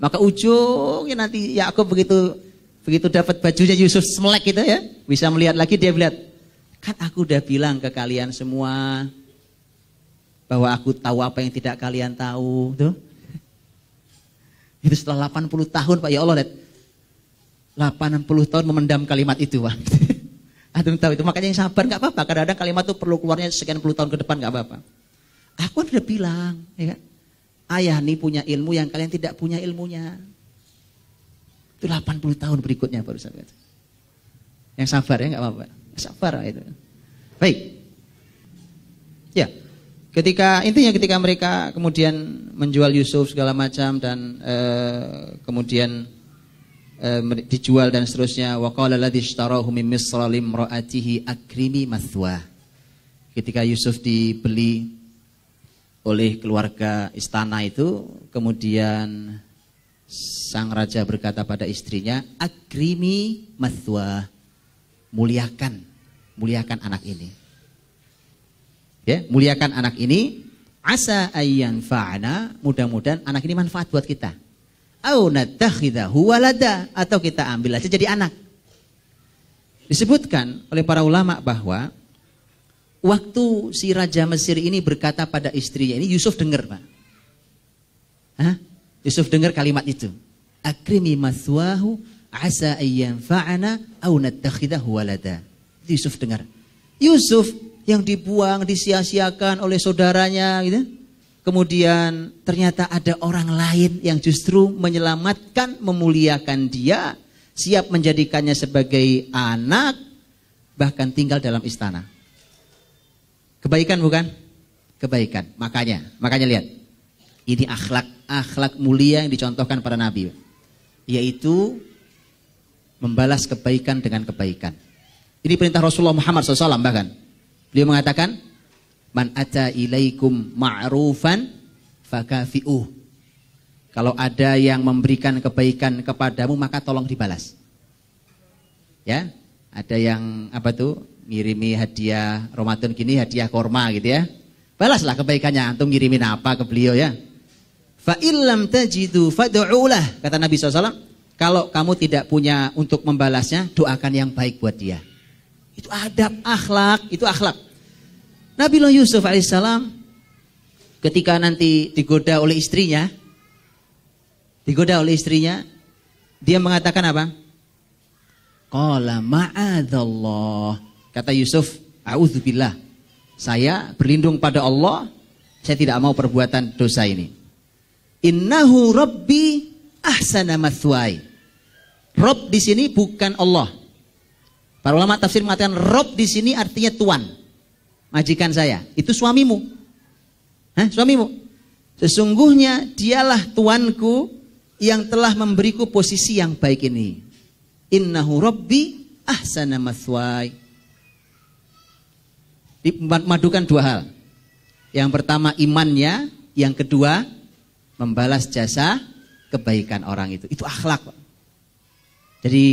Maka ujungnya nanti Yakub begitu dapat bajunya Yusuf semelek gitu ya, bisa melihat lagi dia melihat. Kan aku udah bilang ke kalian semua bahwa aku tahu apa yang tidak kalian tahu, tuh. Itu setelah 80 tahun Pak, ya Allah, lihat. 80 tahun memendam kalimat itu Pak. Antum tahu itu, makanya yang sabar nggak apa-apa. Kadang-kadang kalimat itu perlu keluarnya sekian puluh tahun ke depan nggak apa-apa. Aku kan udah bilang, ya kan? Ayah nih punya ilmu yang kalian tidak punya ilmunya. Itu 80 tahun berikutnya baru sahabat. Yang sabar ya nggak apa-apa. Sabar itu. Baik. Ya, ketika mereka kemudian menjual Yusuf segala macam dan kemudian dijual dan seterusnya. Wa qala alladzi ishtarahu min Misra limra'atihi akrimi mathwah. Ketika Yusuf dibeli oleh keluarga istana itu, kemudian sang raja berkata pada istrinya, akrimi mathwah. Muliakan anak ini. Ya, muliakan anak ini, asa ayyan fa'ana, mudah-mudahan anak ini manfaat buat kita. Au natakhidahu walada, atau kita ambil aja jadi anak. Disebutkan oleh para ulama bahwa waktu si Raja Mesir ini berkata pada istrinya, ini Yusuf dengar, Pak. Hah? Yusuf dengar kalimat itu. Akrimi maswahu asa ayyan fa'ana au natakhidahu walada. Yusuf dengar. Yusuf yang dibuang, disia-siakan oleh saudaranya gitu. Kemudian ternyata ada orang lain yang justru menyelamatkan, memuliakan dia, siap menjadikannya sebagai anak, bahkan tinggal dalam istana. Kebaikan bukan? Kebaikan. Makanya lihat. Ini akhlak mulia yang dicontohkan para nabi, yaitu membalas kebaikan dengan kebaikan. Ini perintah Rasulullah Muhammad SAW bahkan. Beliau mengatakan, man ata ilaikum ma'rufan fakafi'uh. Kalau ada yang memberikan kebaikan kepadamu, maka tolong dibalas. Ya, ada yang ngirimi hadiah Ramadan gini, hadiah korma gitu ya. Balaslah kebaikannya, antum ngirimin apa ke beliau ya. Fa illam tajidu fad'ulah, kata Nabi SAW, kalau kamu tidak punya untuk membalasnya, doakan yang baik buat dia. Itu adab, akhlak, itu akhlak. Nabi Yusuf alaihissalam ketika nanti digoda oleh istrinya, dia mengatakan apa? Qala ma'adzallah. Kata Yusuf, a'udzubillah. Saya berlindung pada Allah, saya tidak mau perbuatan dosa ini. Innahu rabbi ahsana mathwai. Rob di sini bukan Allah. Para ulama tafsir mengatakan Rob di sini artinya tuan. Majikan saya, itu suamimu. Suamimu. Sesungguhnya dialah tuanku yang telah memberiku posisi yang baik ini. Innahu rabbi ahsana mathwai. Dimadukan dua hal. Yang pertama imannya, yang kedua membalas jasa kebaikan orang itu. Itu akhlak, Pak. Jadi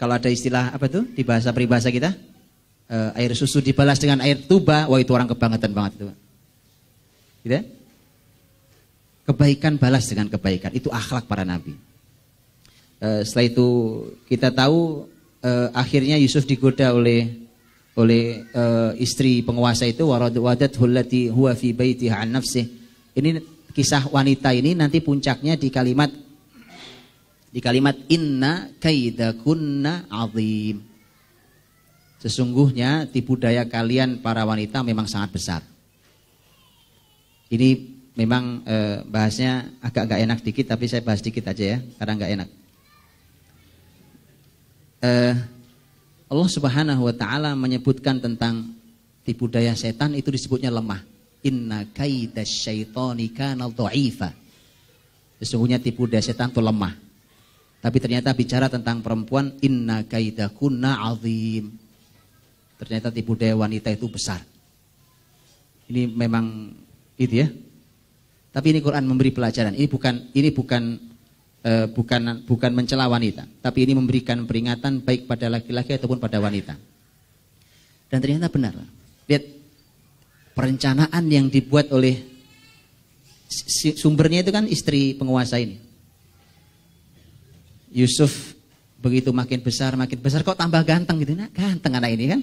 kalau ada istilah di bahasa peribahasa kita, air susu dibalas dengan air tuba, wah itu orang kebangetan banget itu, Pak. Gitu ya? Kebaikan balas dengan kebaikan, itu akhlak para nabi. Setelah itu kita tahu akhirnya Yusuf digoda oleh istri penguasa itu, waradathu allati huwa fi baitiha an nafsih. Ini kisah wanita ini nanti puncaknya di kalimat inna kaidakunna azim. Sesungguhnya tipu daya kalian para wanita memang sangat besar. Ini memang bahasnya agak gak enak dikit, tapi saya bahas dikit aja ya, karena gak enak. Allah Subhanahu wa taala menyebutkan tentang tipu daya setan, itu disebutnya lemah. Inna kaidasyaitani kana dha'ifa. Sesungguhnya tipu daya setan itu lemah. Tapi ternyata bicara tentang perempuan, inna kaidakunna azim. Ternyata tipu daya wanita itu besar. Ini memang itu ya. Tapi ini Quran memberi pelajaran. Ini bukan mencela wanita, tapi ini memberikan peringatan baik pada laki-laki ataupun pada wanita. Dan ternyata benar. Lihat perencanaan yang dibuat oleh sumbernya itu kan istri penguasa ini. Yusuf begitu makin besar kok tambah ganteng gitu. Nah, ganteng anak ini kan.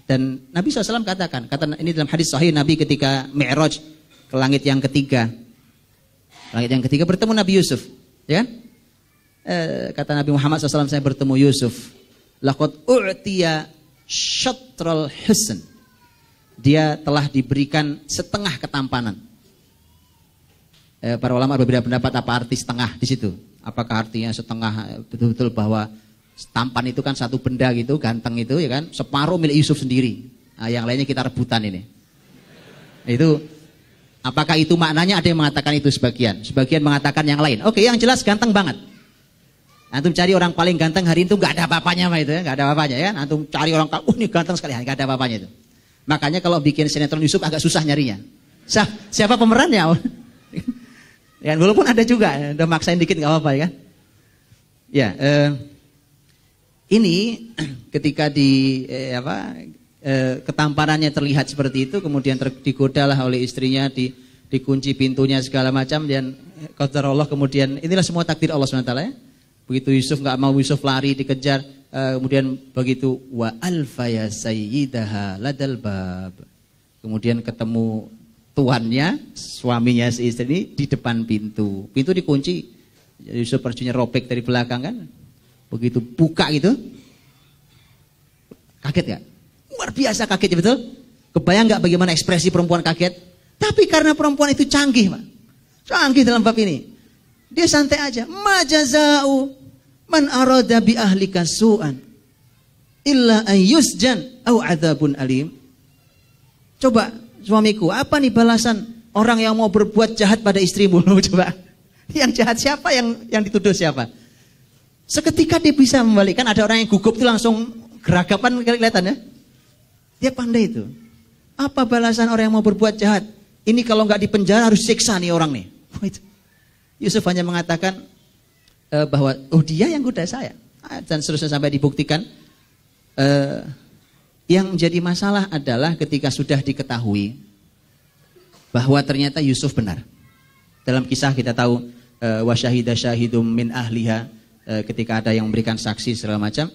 Dan Nabi SAW kata ini dalam hadis sahih, Nabi ketika Mi'raj ke langit yang ketiga. Langit yang ketiga bertemu Nabi Yusuf, ya kan? Kata Nabi Muhammad SAW, saya bertemu Yusuf. Laqad u'tiya syatral husn. Dia telah diberikan setengah ketampanan. Para ulama berbeda pendapat apa arti setengah di situ. Apakah artinya setengah betul-betul bahwa tampan itu kan satu benda gitu, ganteng itu ya kan, separuh milik Yusuf sendiri. Nah, yang lainnya kita rebutan ini. Itu apakah itu maknanya? Ada yang mengatakan itu sebagian mengatakan yang lain. Oke, yang jelas ganteng banget. Antum cari orang paling ganteng hari itu nggak ada apa-apanya itu ya, nggak ada apa-apanya ya. Antum cari orang ini ganteng sekali, nggak ada apa-apanya itu. Makanya kalau bikin sinetron Yusuf agak susah nyarinya. Siapa pemerannya? Ya, walaupun ada juga, udah maksain dikit nggak apa-apa ya kan. Ya, ini ketika ketampanannya terlihat seperti itu, kemudian digodalah oleh istrinya, dikunci pintunya segala macam, dan qadarullah, kemudian inilah semua takdir Allah SWT ya. Begitu Yusuf nggak mau, Yusuf lari dikejar, kemudian begitu wa alfaya sayyidaha ladal bab, kemudian ketemu tuannya, suaminya si istri ini di depan pintu dikunci. Yusuf bajunya robek dari belakang kan, begitu buka gitu, kaget gak? Luar biasa kaget, betul? Kebayang gak bagaimana ekspresi perempuan kaget? Tapi karena perempuan itu canggih, Pak. Canggih dalam bab ini. Dia santai aja. Ma jaza'u man arada bi ahlika su'an illa an yusjan au adzabun alim. Coba suamiku, apa nih balasan orang yang mau berbuat jahat pada istrimu? Coba. Yang jahat siapa, yang dituduh siapa? Seketika dia bisa membalikkan. Ada orang yang gugup itu langsung geragapan, kelihatan ya. Dia pandai itu. Apa balasan orang yang mau berbuat jahat? Ini kalau nggak dipenjara harus siksa nih orang nih. Yusuf hanya mengatakan bahwa dia yang goda saya, dan seterusnya sampai dibuktikan. Yang menjadi masalah adalah ketika sudah diketahui bahwa ternyata Yusuf benar. Dalam kisah kita tahu wa syahida syahidum min ahliha, ketika ada yang memberikan saksi segala macam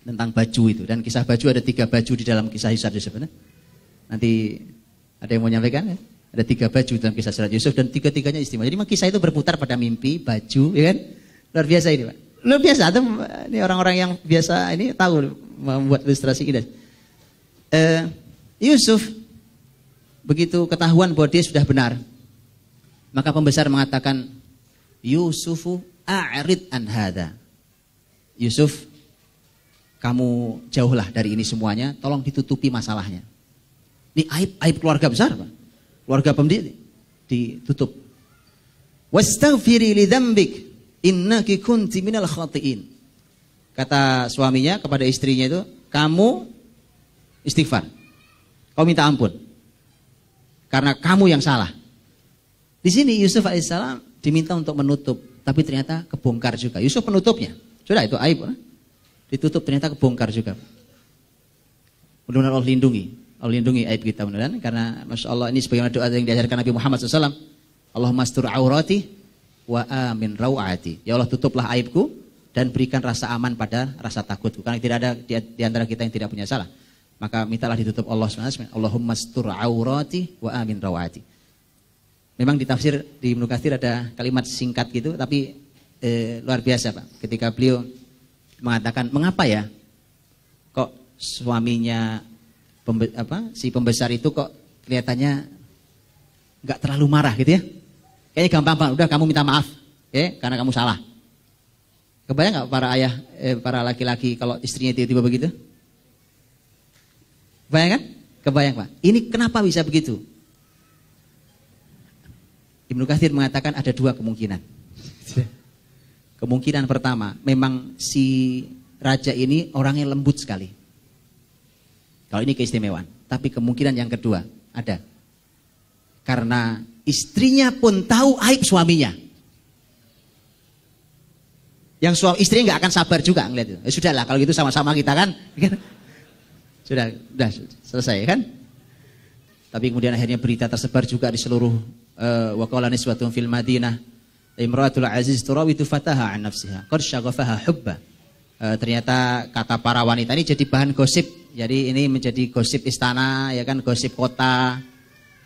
tentang baju itu, dan kisah baju ada 3 baju di dalam kisah Yusuf. Nanti ada yang mau nyampaikan ya? Ada 3 baju dalam kisah surat Yusuf, dan 3-3-nya istimewa. Jadi kisah itu berputar pada mimpi, baju, ya kan? Luar biasa ini, Pak. Luar biasa. Atau ini orang-orang yang biasa ini tahu membuat ilustrasi ini. Yusuf begitu ketahuan bahwa dia sudah benar, maka pembesar mengatakan, Yusufu a'rid an hadza. Yusuf, kamu jauhlah dari ini semuanya, tolong ditutupi masalahnya. Ini aib keluarga besar, Pak. Keluarga pemdidik ditutup. Wastaghfiri li dzambik innaki kunti minal khati'in. Kata suaminya kepada istrinya itu, kamu istighfar. Kau minta ampun. Karena kamu yang salah. Di sini Yusuf alaihissalam diminta untuk menutup, tapi ternyata kebongkar juga. Yusuf penutupnya. Sudah itu aib. Ditutup, ternyata kebongkar juga. Mudah-mudahan Allah lindungi aib kita, mudah-mudahan, karena Masya Allah ini sebagaimana doa yang diajarkan Nabi Muhammad SAW. Allahumma astur aurati wa amin rawati. Ya Allah, tutuplah aibku dan berikan rasa aman pada rasa takutku. Karena tidak ada di antara kita yang tidak punya salah. Maka mintalah ditutup Allah SWT. Allahumma astur aurati wa amin rawati. Memang di tafsir di Ibnu Katsir ada kalimat singkat gitu, tapi luar biasa, Pak. Ketika beliau mengatakan, mengapa ya kok suaminya si pembesar itu kok kelihatannya nggak terlalu marah gitu ya? Kayaknya gampang, udah kamu minta maaf, karena kamu salah. Kebayang nggak para ayah, para laki-laki kalau istrinya tiba-tiba begitu? Kebayang kan? Kebayang, Pak. Ini kenapa bisa begitu? Ibnu Katsir mengatakan ada 2 kemungkinan. Kemungkinan pertama, memang si raja ini orangnya lembut sekali. Kalau ini keistimewaan. Tapi kemungkinan yang kedua ada. Karena istrinya pun tahu aib suaminya. Yang istrinya nggak akan sabar juga ngeliat itu. Sudahlah kalau gitu sama-sama kita kan. Sudah selesai kan. Tapi kemudian akhirnya berita tersebar juga di seluruh wa qala niswatun fil Madinah imra'atul aziz turawitu fataha an nafsiha qad syaghafaha hubba. Ternyata kata para wanita ini jadi bahan gosip. Jadi ini menjadi gosip istana, ya kan, gosip kota.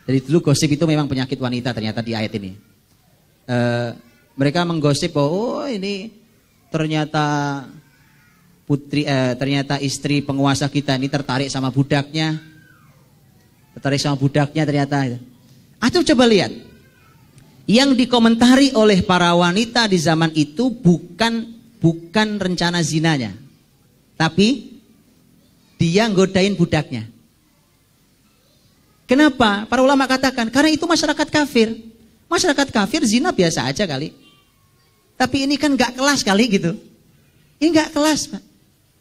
Jadi dulu gosip itu memang penyakit wanita ternyata di ayat ini. Mereka menggosip bahwa ini ternyata ternyata istri penguasa kita ini tertarik sama budaknya. Ternyata. Atau coba lihat. Yang dikomentari oleh para wanita di zaman itu bukan rencana zinanya, tapi dia nggodain budaknya. Kenapa? Para ulama katakan karena itu masyarakat kafir. Masyarakat kafir zina biasa aja kali. Tapi ini kan gak kelas kali gitu. Ini gak kelas, Pak.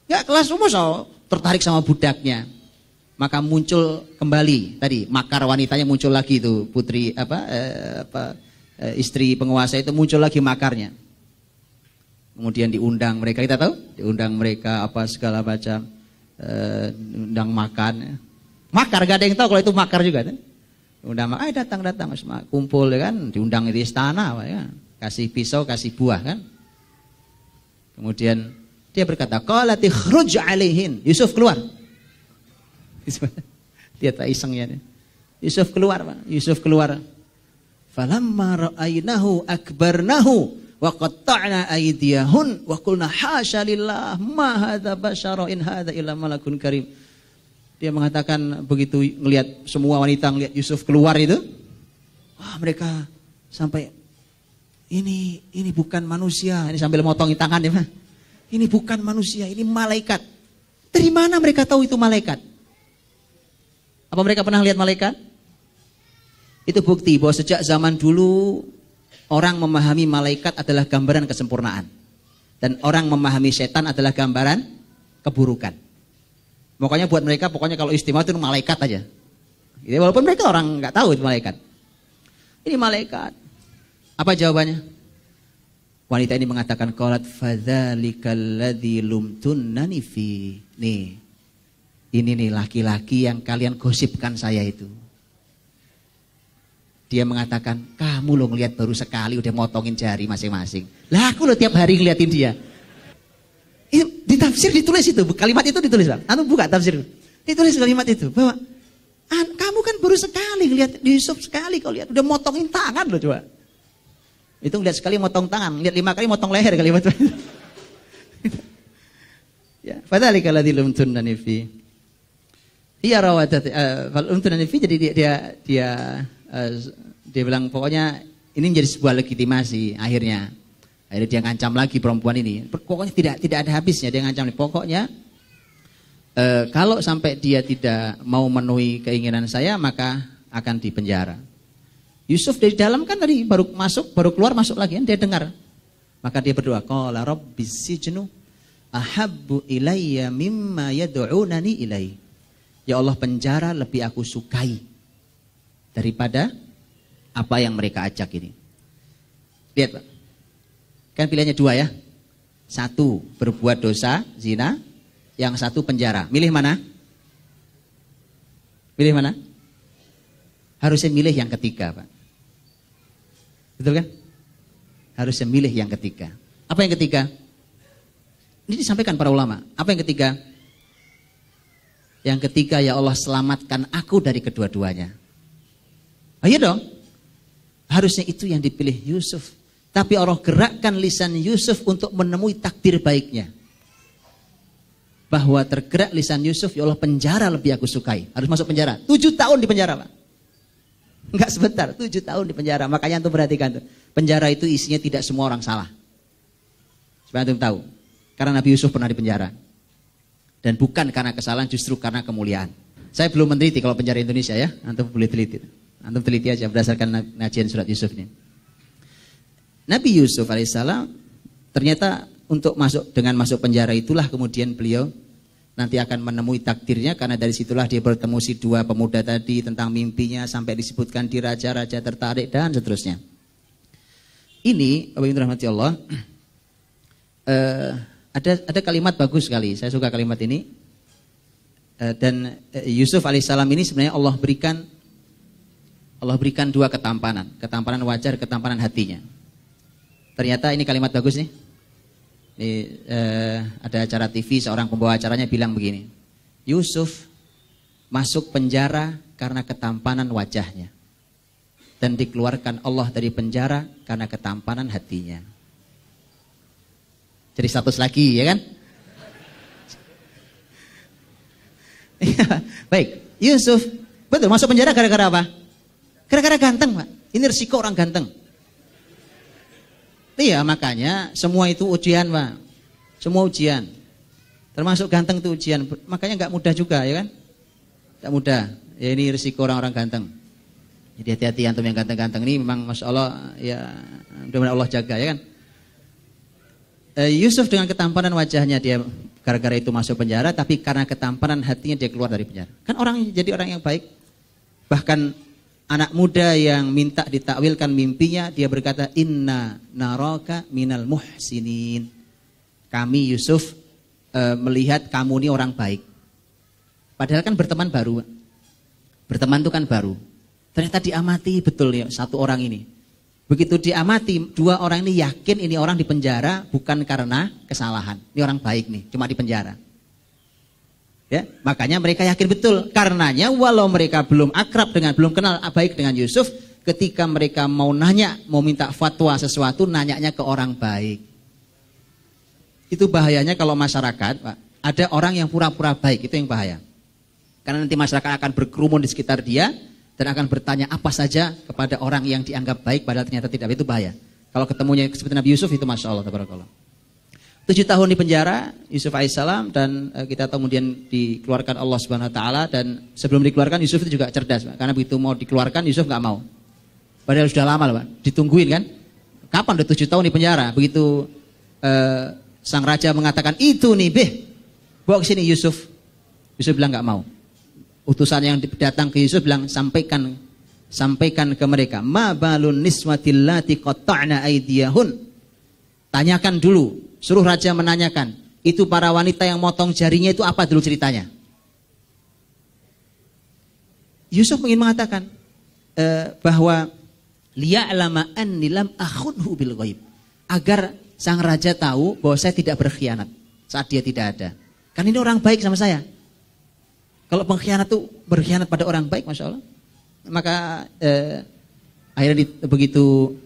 Gak kelas, masa tertarik sama budaknya. Maka muncul kembali tadi makar wanitanya muncul lagi itu, putri istri penguasa itu muncul lagi makarnya. Kemudian diundang mereka, kita tahu, diundang mereka apa segala macam. undang makan. Makar, gak ada yang tahu kalau itu makar juga. Undang, datang, kumpul ya kan, diundang di istana, ya. Kasih pisau, kasih buah kan. Kemudian dia berkata, qalat ikhruj alaihin. Yusuf keluar. Dia tak isengnya. Yusuf keluar, Pak. Yusuf keluar. Falamma ra'ainahu akbarnahu wa qatta'na aydiyahun wa qulna hasya lillah ma hadza basyara in hadza illa malakun karim. Dia mengatakan begitu ngelihat semua wanita ngelihat Yusuf keluar itu, wah mereka sampai ini bukan manusia, ini sambil motongin tangan ya, ini bukan manusia, ini malaikat. Dari mana mereka tahu itu malaikat? Apa mereka pernah lihat malaikat? Itu bukti bahwa sejak zaman dulu orang memahami malaikat adalah gambaran kesempurnaan. Dan orang memahami setan adalah gambaran keburukan. Makanya buat mereka pokoknya kalau istimewa itu malaikat aja. Jadi, walaupun mereka orang nggak tahu itu malaikat. Ini malaikat. Apa jawabannya? Wanita ini mengatakan qalat fadzalikal ladzi lumtunnani fi. Nih. Ini nih laki-laki yang kalian gosipkan saya itu. Dia mengatakan, kamu lo ngelihat baru sekali udah motongin jari masing-masing. Lah aku lo tiap hari ngeliatin dia. Itu ditafsir ditulis itu, kalimat itu ditulis Bang. Anu buka tafsir. Ditulis kalimat itu bahwa kamu kan baru sekali ngeliat Yusuf sekali kau lihat udah motongin tangan lo coba. Itu ngeliat sekali motong tangan, lihat 5 kali motong leher kalimat itu. Ya, fadzalika alladzi lumtunnani fi. Iya rawadat fal lumtunnani fi, jadi dia bilang pokoknya ini menjadi sebuah legitimasi akhirnya dia ngancam lagi perempuan ini. Pokoknya tidak ada habisnya dia ngancam. Pokoknya kalau sampai dia tidak mau memenuhi keinginan saya maka akan dipenjara. Yusuf dari dalam kan tadi baru keluar masuk lagi kan dia dengar. Maka dia berdoa, qala rabbis sijnu ahabbu ilayya mimma yad'unani ilai. Ya Allah, penjara lebih aku sukai daripada apa yang mereka ajak ini. Lihat Pak, kan pilihannya 2 ya. 1 berbuat dosa, zina. Yang 1 penjara. Milih mana? Milih mana? Harusnya milih yang ketiga Pak. Betul kan? Harusnya milih yang ketiga. Apa yang ketiga? Ini disampaikan para ulama. Apa yang ketiga? Yang ketiga, ya Allah selamatkan aku dari kedua-duanya. Ayo dong. Harusnya itu yang dipilih Yusuf. Tapi Allah gerakkan lisan Yusuf untuk menemui takdir baiknya. Bahwa tergerak lisan Yusuf, ya Allah penjara lebih aku sukai. Harus masuk penjara. 7 tahun di penjara Pak. Enggak sebentar, 7 tahun di penjara. Makanya antum perhatikan tuh. Penjara itu isinya tidak semua orang salah. Supaya antum tahu. Karena Nabi Yusuf pernah di penjara. Dan bukan karena kesalahan, justru karena kemuliaan. Saya belum meneliti kalau penjara Indonesia ya. Antum boleh teliti. Antum teliti aja berdasarkan ngajian surat Yusuf ini. Nabi Yusuf alaihissalam ternyata untuk masuk penjara itulah kemudian beliau nanti akan menemui takdirnya, karena dari situlah dia bertemu si 2 pemuda tadi tentang mimpinya sampai disebutkan di raja-raja tertarik dan seterusnya. Ini Bapak Ibu rahmati Allah, ada kalimat bagus sekali. Saya suka kalimat ini. Dan Yusuf alaihissalam ini sebenarnya Allah berikan 2 ketampanan wajah, ketampanan hatinya. Ternyata ini kalimat bagus nih. Ini, ada acara TV, seorang pembawa acaranya bilang begini, Yusuf masuk penjara karena ketampanan wajahnya, dan dikeluarkan Allah dari penjara karena ketampanan hatinya. Jadi status lagi ya kan? Baik, Yusuf betul masuk penjara gara-gara apa? Gara-gara ganteng Pak. Ini resiko orang ganteng. Iya, makanya semua itu ujian Pak. Semua ujian. Termasuk ganteng itu ujian. Makanya nggak mudah juga ya kan? Nggak mudah. Ya ini risiko orang-orang ganteng. Jadi hati-hati antum yang ganteng-ganteng ini memang Masya Allah ya mudah-mudahan Allah jaga ya kan? Yusuf dengan ketampanan wajahnya dia gara-gara itu masuk penjara, tapi karena ketampanan hatinya dia keluar dari penjara. Kan jadi orang yang baik. Bahkan anak muda yang minta ditakwilkan mimpinya, dia berkata, inna naraka minal muhsinin. Kami Yusuf melihat kamu ini orang baik. Padahal kan berteman baru. Berteman itu kan baru. Ternyata diamati betul ya satu orang ini. Begitu diamati, dua orang ini yakin ini orang di penjara bukan karena kesalahan. Ini orang baik nih, cuma di penjara. Ya, makanya mereka yakin betul. Karenanya walau mereka belum akrab dengan, belum kenal baik dengan Yusuf, ketika mereka mau nanya, mau minta fatwa sesuatu, nanyanya ke orang baik. Itu bahayanya kalau masyarakat, Pak, ada orang yang pura-pura baik, itu yang bahaya. Karena nanti masyarakat akan berkerumun di sekitar dia, dan akan bertanya apa saja kepada orang yang dianggap baik padahal ternyata tidak. Itu bahaya. Kalau ketemunya seperti Nabi Yusuf itu Masya Allah, tabarakallah. 7 tahun di penjara Yusuf alaihissalam, dan kita kemudian dikeluarkan Allah Subhanahu Wa Taala. Dan sebelum dikeluarkan Yusuf itu juga cerdas, Pak. Karena begitu mau dikeluarkan Yusuf nggak mau. Padahal sudah lama Pak, ditungguin kan. Kapan udah 7 tahun di penjara? Begitu sang raja mengatakan itu nih bawa ke sini Yusuf. Yusuf bilang nggak mau. Utusan yang datang ke Yusuf bilang sampaikan ke mereka, ma balun niswatil lati qatta'na aydiyahun. Tanyakan dulu, suruh raja menanyakan, itu para wanita yang motong jarinya itu apa dulu ceritanya? Yusuf ingin mengatakan bahwa liya'lama anni lam akhunhu bil ghaib, agar sang raja tahu bahwa saya tidak berkhianat saat dia tidak ada. Kan ini orang baik sama saya. Kalau pengkhianat itu berkhianat pada orang baik, Masya Allah. Maka akhirnya begitu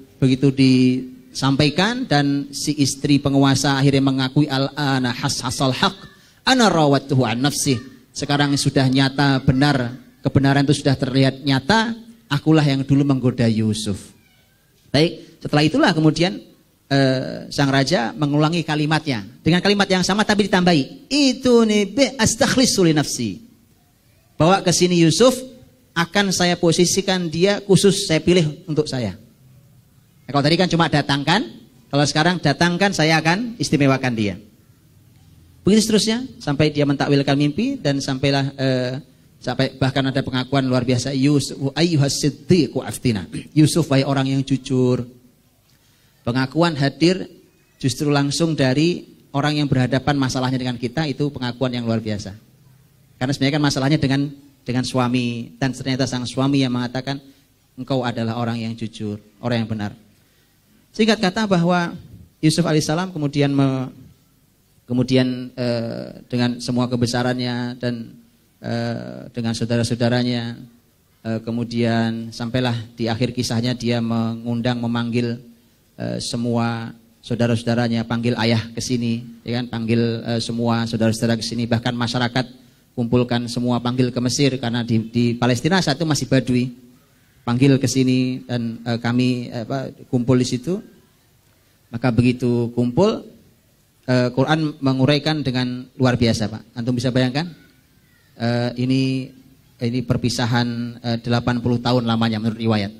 disampaikan, dan si istri penguasa akhirnya mengakui al-ana hasal haq ana rawatuhu an nafsih. Sekarang sudah nyata benar, kebenaran itu sudah terlihat nyata, akulah yang dulu menggoda Yusuf. Baik, setelah itulah kemudian sang raja mengulangi kalimatnya dengan kalimat yang sama tapi ditambahi, itu nih astakhlisu li nafsi. Bawa ke sini Yusuf, akan saya posisikan dia khusus, saya pilih untuk saya. Nah, kalau tadi kan cuma datangkan, kalau sekarang datangkan saya akan istimewakan dia. Begitu seterusnya sampai dia mentakwilkan mimpi, dan sampailah sampai bahkan ada pengakuan luar biasa, Yusuf ayyuhas siddiqu aftina. Yusuf wahai orang yang jujur. Pengakuan hadir justru langsung dari orang yang berhadapan masalahnya dengan kita, itu pengakuan yang luar biasa. Karena sebenarnya kan masalahnya dengan suami, dan ternyata sang suami yang mengatakan engkau adalah orang yang jujur, orang yang benar. Singkat kata bahwa Yusuf alaihissalam kemudian dengan semua kebesarannya dan dengan saudara-saudaranya, kemudian sampailah di akhir kisahnya dia memanggil semua saudara-saudaranya, panggil ayah ke sini, ya kan, panggil semua saudara-saudara ke sini, bahkan masyarakat kumpulkan semua, panggil ke Mesir karena di Palestina saat itu masih Badui, panggil ke sini dan kami kumpul di situ. Maka begitu kumpul, Quran menguraikan dengan luar biasa, Pak. Antum bisa bayangkan, ini perpisahan 80 tahun lamanya menurut riwayat,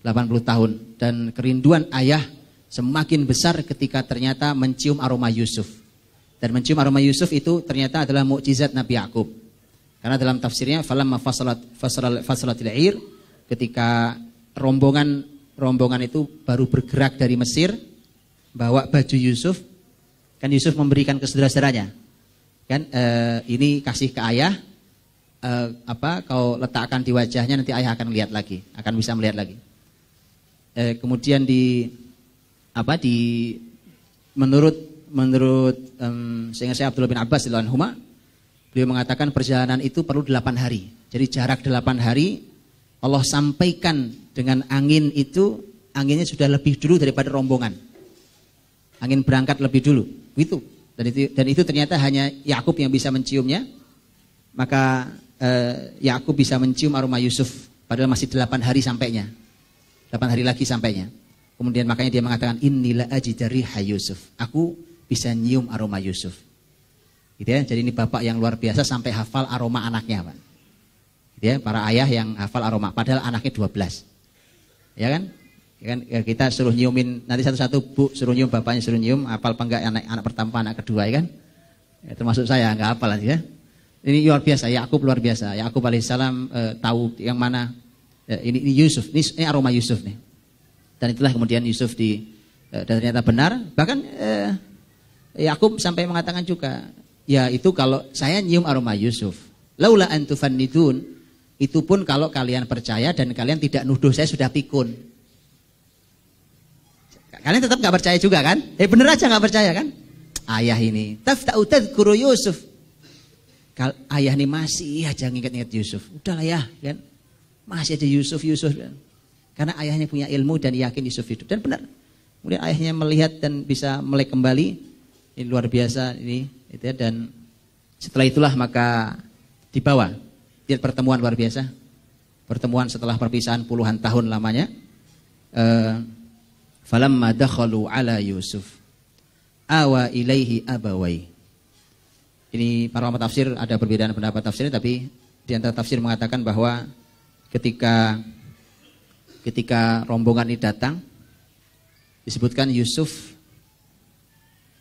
80 tahun, dan kerinduan ayah semakin besar ketika ternyata mencium aroma Yusuf. Dan mencium aroma Yusuf itu ternyata adalah mukjizat Nabi Yakub. Karena dalam tafsirnya falamma fasalatil 'ir, ketika rombongan itu baru bergerak dari Mesir bawa baju Yusuf, kan Yusuf memberikan ke saudara-saudaranya. Kan ini kasih ke ayah, kau letakkan di wajahnya, nanti ayah akan lihat lagi, akan bisa melihat lagi. Kemudian menurut seingat saya Abdullah bin Abbas radhiyallahu anhuma, beliau mengatakan perjalanan itu perlu 8 hari. Jadi jarak 8 hari Allah sampaikan dengan angin itu, anginnya sudah lebih dulu daripada rombongan. Angin berangkat lebih dulu. Begitu. Dan itu ternyata hanya Yakub yang bisa menciumnya. Maka Yakub bisa mencium aroma Yusuf padahal masih 8 hari sampainya. 8 hari lagi sampainya. Kemudian makanya dia mengatakan innila ajidari Yusuf. Aku bisa nyium aroma Yusuf. Gitu ya. Jadi ini bapak yang luar biasa sampai hafal aroma anaknya, Pak. Gitu ya, para ayah yang hafal aroma padahal anaknya 12. Ya kan? Ya, kita suruh nyiumin nanti satu-satu, Bu, suruh nyium, bapaknya suruh nyium, hafal apa enggak anak pertama, anak kedua, ya kan? Ya, termasuk saya enggak hafal aja ya. Ini luar biasa, Yakub luar biasa. Yakub alaihissalam tahu yang mana ini Yusuf, ini aroma Yusuf nih. Dan itulah kemudian Yusuf dan ternyata benar. Bahkan Yakub sampai mengatakan juga, ya itu kalau saya nyium aroma Yusuf, Laula antufannidun, itu pun kalau kalian percaya dan kalian tidak nuduh saya sudah pikun. Kalian tetap nggak percaya juga kan? Bener aja nggak percaya kan? Ayah ini tafta'u tadhkuru Yusuf. Ayah ini masih aja nginget-nginget Yusuf. Udahlah ya kan? Masih aja Yusuf. Karena ayahnya punya ilmu dan yakin Yusuf hidup. Dan benar. Kemudian ayahnya melihat dan bisa melek kembali. Ini luar biasa ini gitu ya. Dan setelah itulah maka dibawa. Lihat pertemuan luar biasa. Pertemuan setelah perpisahan puluhan tahun lamanya. Falamma dakhalu ala Yusuf awa ilaihi abawai. Ini para ulama tafsir ada perbedaan pendapat tafsirnya, tapi di antara tafsir mengatakan bahwa ketika rombongan ini datang, disebutkan Yusuf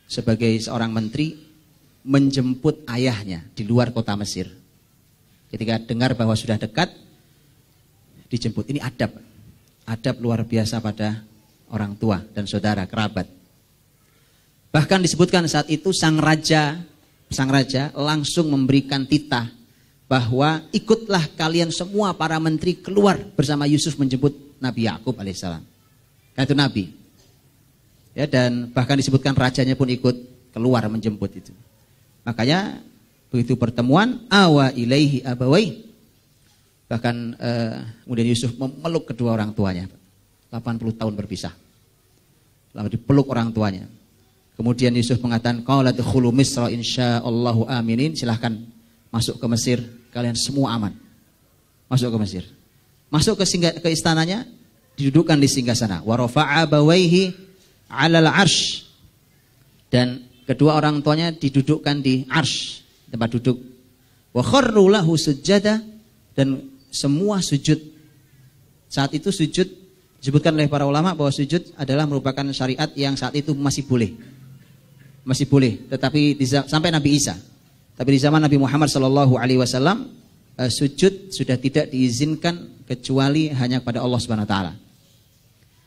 sebagai seorang menteri menjemput ayahnya di luar kota Mesir. Ketika dengar bahwa sudah dekat, dijemput. Ini adab luar biasa pada orang tua dan saudara, kerabat. Bahkan disebutkan saat itu sang raja langsung memberikan titah bahwa ikutlah kalian semua para menteri keluar bersama Yusuf menjemput Nabi Yakub alaihissalam. Karena itu Nabi. Ya, dan bahkan disebutkan rajanya pun ikut keluar menjemput itu. Makanya begitu pertemuan awa ilaihi abawai. Bahkan kemudian Yusuf memeluk kedua orang tuanya. 80 tahun berpisah. Lalu dipeluk orang tuanya. Kemudian Yusuf mengatakan, qala dkhulu Misra insyaallahu aminin, silahkan masuk ke Mesir, kalian semua aman. Masuk ke Mesir. Masuk ke istananya, didudukkan di singgasana. Wa rafa'a abawaihi 'alal 'arsy. Dan kedua orang tuanya didudukkan di arsy, tempat duduk. Wa kharru lahu sujada, dan semua sujud. Saat itu sujud disebutkan oleh para ulama bahwa sujud adalah merupakan syariat yang saat itu masih boleh. Masih boleh, tetapi sampai Nabi Isa. Tapi di zaman Nabi Muhammad SAW sujud sudah tidak diizinkan kecuali hanya kepada Allah Subhanahu wa taala.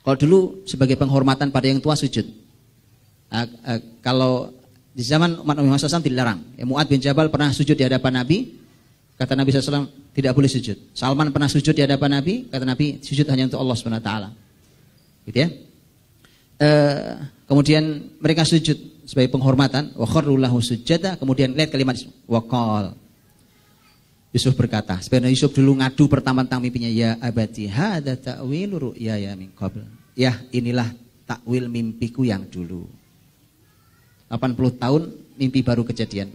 Kalau dulu sebagai penghormatan pada yang tua sujud. Kalau di zaman umat Nabi Muhammad SAW dilarang. Mu'adz bin Jabal pernah sujud di hadapan Nabi, kata Nabi SAW tidak boleh sujud. Salman pernah sujud di hadapan Nabi, kata Nabi sujud hanya untuk Allah Subhanahu wa taala. Gitu ya. Kemudian mereka sujud sebagai penghormatan, wa kharru lahu sujada. Kemudian lihat kalimat waqal. Yusuf berkata, sebenarnya Yusuf dulu ngadu pertama tentang mimpinya, ya abati hadza ta'wilu ru'yaya min qabl. Ya, inilah takwil mimpiku yang dulu. 80 tahun mimpi baru kejadian.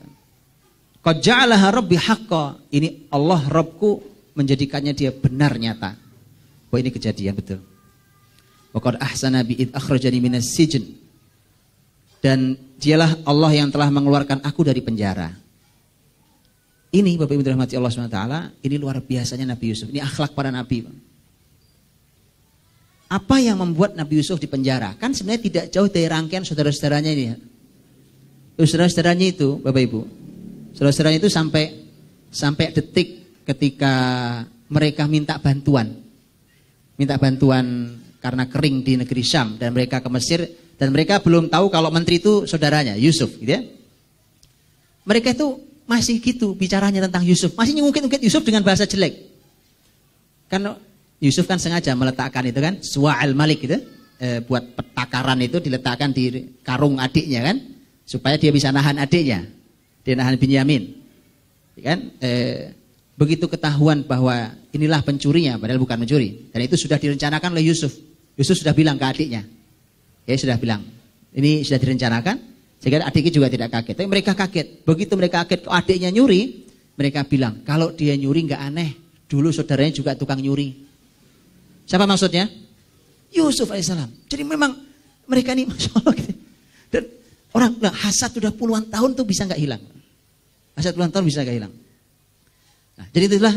Qad ja'alaha rabbi haqqan. Ini Allah Rabbku menjadikannya dia benar nyata. Bahwa ini kejadian betul. Wa qad ahsana bi id akhrajani minas sijn. Dan dialah Allah yang telah mengeluarkan aku dari penjara. Ini Bapak Ibu dirahmati Allah SWT, ini luar biasanya Nabi Yusuf. Ini akhlak para Nabi. Apa yang membuat Nabi Yusuf di penjara? Kan sebenarnya tidak jauh dari rangkaian saudara-saudaranya ini. Saudara-saudaranya itu Bapak Ibu. Saudara-saudaranya itu sampai detik ketika mereka minta bantuan. Minta bantuan karena kering di negeri Syam. Dan mereka ke Mesir. Dan mereka belum tahu kalau menteri itu saudaranya, Yusuf, gitu ya. Mereka itu masih gitu bicaranya tentang Yusuf. Masih ngungkit-ngungkit Yusuf dengan bahasa jelek. Karena Yusuf kan sengaja meletakkan itu kan, suwa'al malik gitu. Buat petakaran itu diletakkan di karung adiknya kan. Supaya dia bisa nahan adiknya. Dia nahan Binyamin. Kan? Begitu ketahuan bahwa inilah pencurinya, padahal bukan mencuri. Dan itu sudah direncanakan oleh Yusuf. Yusuf sudah bilang ke adiknya. Ya sudah bilang, ini sudah direncanakan, sehingga adiknya juga tidak kaget. Tapi mereka kaget. Begitu mereka kaget, adiknya nyuri, mereka bilang, kalau dia nyuri nggak aneh. Dulu saudaranya juga tukang nyuri. Siapa maksudnya? Yusuf alaihissalam. Jadi memang mereka ini Masya Allah gitu. Dan orang hasad sudah puluhan tahun tuh bisa nggak hilang. Hasad puluhan tahun bisa nggak hilang. Nah, jadi itulah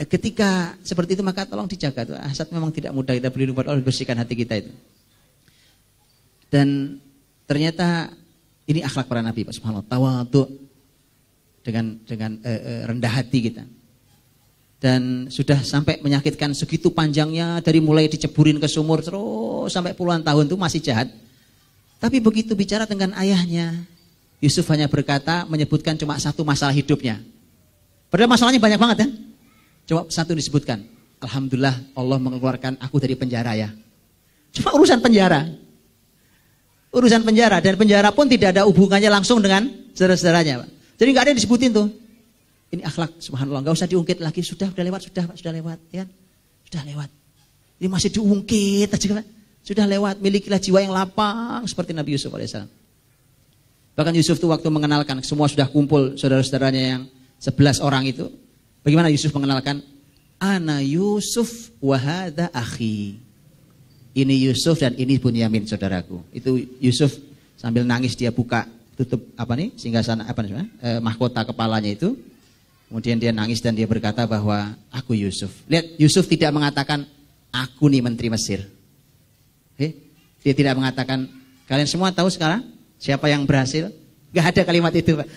ketika seperti itu maka tolong dijaga. Tuh. Hasad memang tidak mudah, kita berlindung pada Allah, bersihkan hati kita itu. Dan ternyata ini akhlak para nabi, Pak Subhanallah, tawadhu dengan rendah hati kita. Dan sudah sampai menyakitkan segitu panjangnya, dari mulai diceburin ke sumur terus sampai puluhan tahun itu masih jahat. Tapi begitu bicara dengan ayahnya, Yusuf hanya berkata, menyebutkan cuma satu masalah hidupnya. Padahal masalahnya banyak banget kan. Coba satu disebutkan. Alhamdulillah Allah mengeluarkan aku dari penjara ya. Cuma urusan penjara. Urusan penjara. Dan penjara pun tidak ada hubungannya langsung dengan saudara-saudaranya. Jadi nggak ada yang disebutin tuh. Ini akhlak subhanallah. Nggak usah diungkit lagi. Sudah lewat. Sudah lewat. Ya. Sudah lewat. Ini masih diungkit aja kan. Sudah lewat. Milikilah jiwa yang lapang. Seperti Nabi Yusuf AS. Bahkan Yusuf tuh waktu mengenalkan. Semua sudah kumpul saudara-saudaranya yang 11 orang itu. Bagaimana Yusuf mengenalkan? Ana Yusuf wahada akhi. Ini Yusuf dan ini Bunyamin saudaraku. Itu Yusuf sambil nangis dia buka tutup singgasana mahkota kepalanya itu. Kemudian dia nangis dan dia berkata bahwa aku Yusuf. Lihat, Yusuf tidak mengatakan aku nih menteri Mesir. Dia tidak mengatakan kalian semua tahu sekarang siapa yang berhasil? Gak ada kalimat itu, Pak.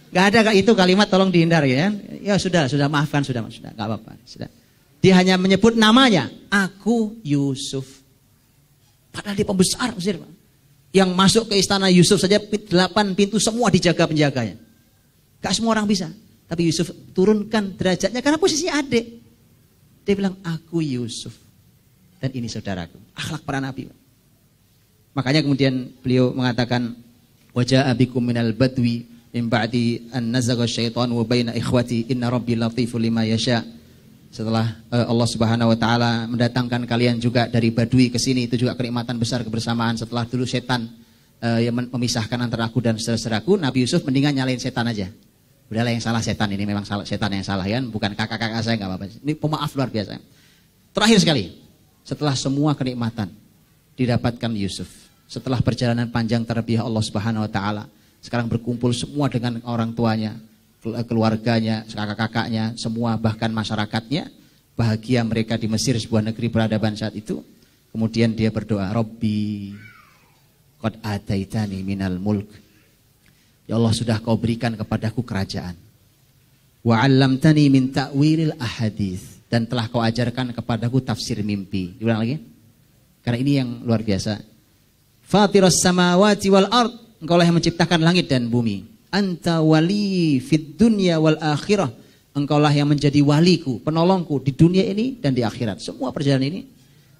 Gak ada itu kalimat, tolong dihindari ya. Ya sudah maafkan, sudah, gak apa-apa. Sudah. Dia hanya menyebut namanya, aku Yusuf. Padahal dia pembesar Mesir, Pak. Yang masuk ke istana Yusuf saja 8 pintu semua dijaga penjaganya. Gak semua orang bisa. Tapi Yusuf turunkan derajatnya karena posisinya adik. Dia bilang, aku Yusuf. Dan ini saudaraku. Akhlak para nabi, Pak. Makanya kemudian beliau mengatakan, wajah abikum minal badwi min ba'di an nazagha syaitan wa baina ikhwati inna rabbi latiful lima yasha. Setelah Allah Subhanahu wa taala mendatangkan kalian juga dari Badui ke sini, itu juga kenikmatan besar kebersamaan. Setelah dulu setan yang memisahkan antara aku dan saudaraku, Nabi Yusuf mendingan nyalain setan aja. Udahlah yang salah setan, ini memang salah setan yang salah ya, bukan kakak-kakak saya, enggak apa-apa. Ini pemaaf luar biasa. Terakhir sekali, setelah semua kenikmatan didapatkan Yusuf, setelah perjalanan panjang terbiah Allah Subhanahu wa taala, sekarang berkumpul semua dengan orang tuanya, keluarganya, kakak-kakaknya, semua bahkan masyarakatnya, bahagia mereka di Mesir, sebuah negeri peradaban saat itu. Kemudian dia berdoa, Rabbi qad ataitani minal mulk. Ya Allah, sudah kau berikan kepadaku kerajaan. Wa 'allamtani min ta'wilil ahadits, dan telah kau ajarkan kepadaku tafsir mimpi. Diulang lagi. Karena ini yang luar biasa. Fatiras samawati wal ard, engkaulah yang menciptakan langit dan bumi. Anta wali fid dunya wal akhirah. Engkaulah yang menjadi waliku, penolongku di dunia ini dan di akhirat. Semua perjalanan ini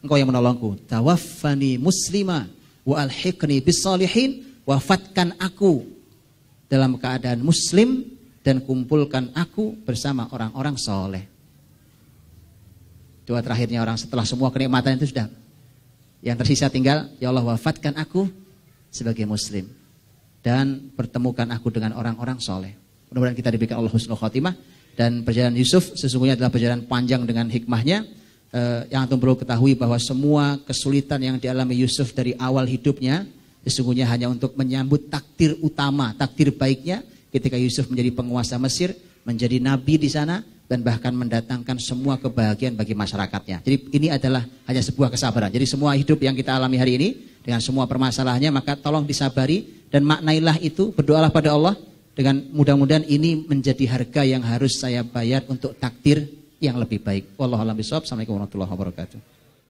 engkau yang menolongku. Tawaffani muslima wa alhiqni bis salihin. Wafatkan aku dalam keadaan muslim dan kumpulkan aku bersama orang-orang soleh. Doa terakhirnya orang setelah semua kenikmatan itu sudah. Yang tersisa tinggal, ya Allah wafatkan aku sebagai muslim. Dan pertemukan aku dengan orang-orang soleh. Mudah-mudahan kita diberikan Allah husnul khotimah. Dan perjalanan Yusuf sesungguhnya adalah perjalanan panjang dengan hikmahnya. Yang antum perlu ketahui bahwa semua kesulitan yang dialami Yusuf dari awal hidupnya sesungguhnya hanya untuk menyambut takdir utama, takdir baiknya ketika Yusuf menjadi penguasa Mesir, menjadi nabi di sana, dan bahkan mendatangkan semua kebahagiaan bagi masyarakatnya. Jadi ini adalah hanya sebuah kesabaran. Jadi semua hidup yang kita alami hari ini dengan semua permasalahannya, maka tolong disabari dan maknailah itu, berdoalah pada Allah dengan mudah-mudahan ini menjadi harga yang harus saya bayar untuk takdir yang lebih baik. Wallahu a'lam bishawab. Assalamualaikum warahmatullahi wabarakatuh.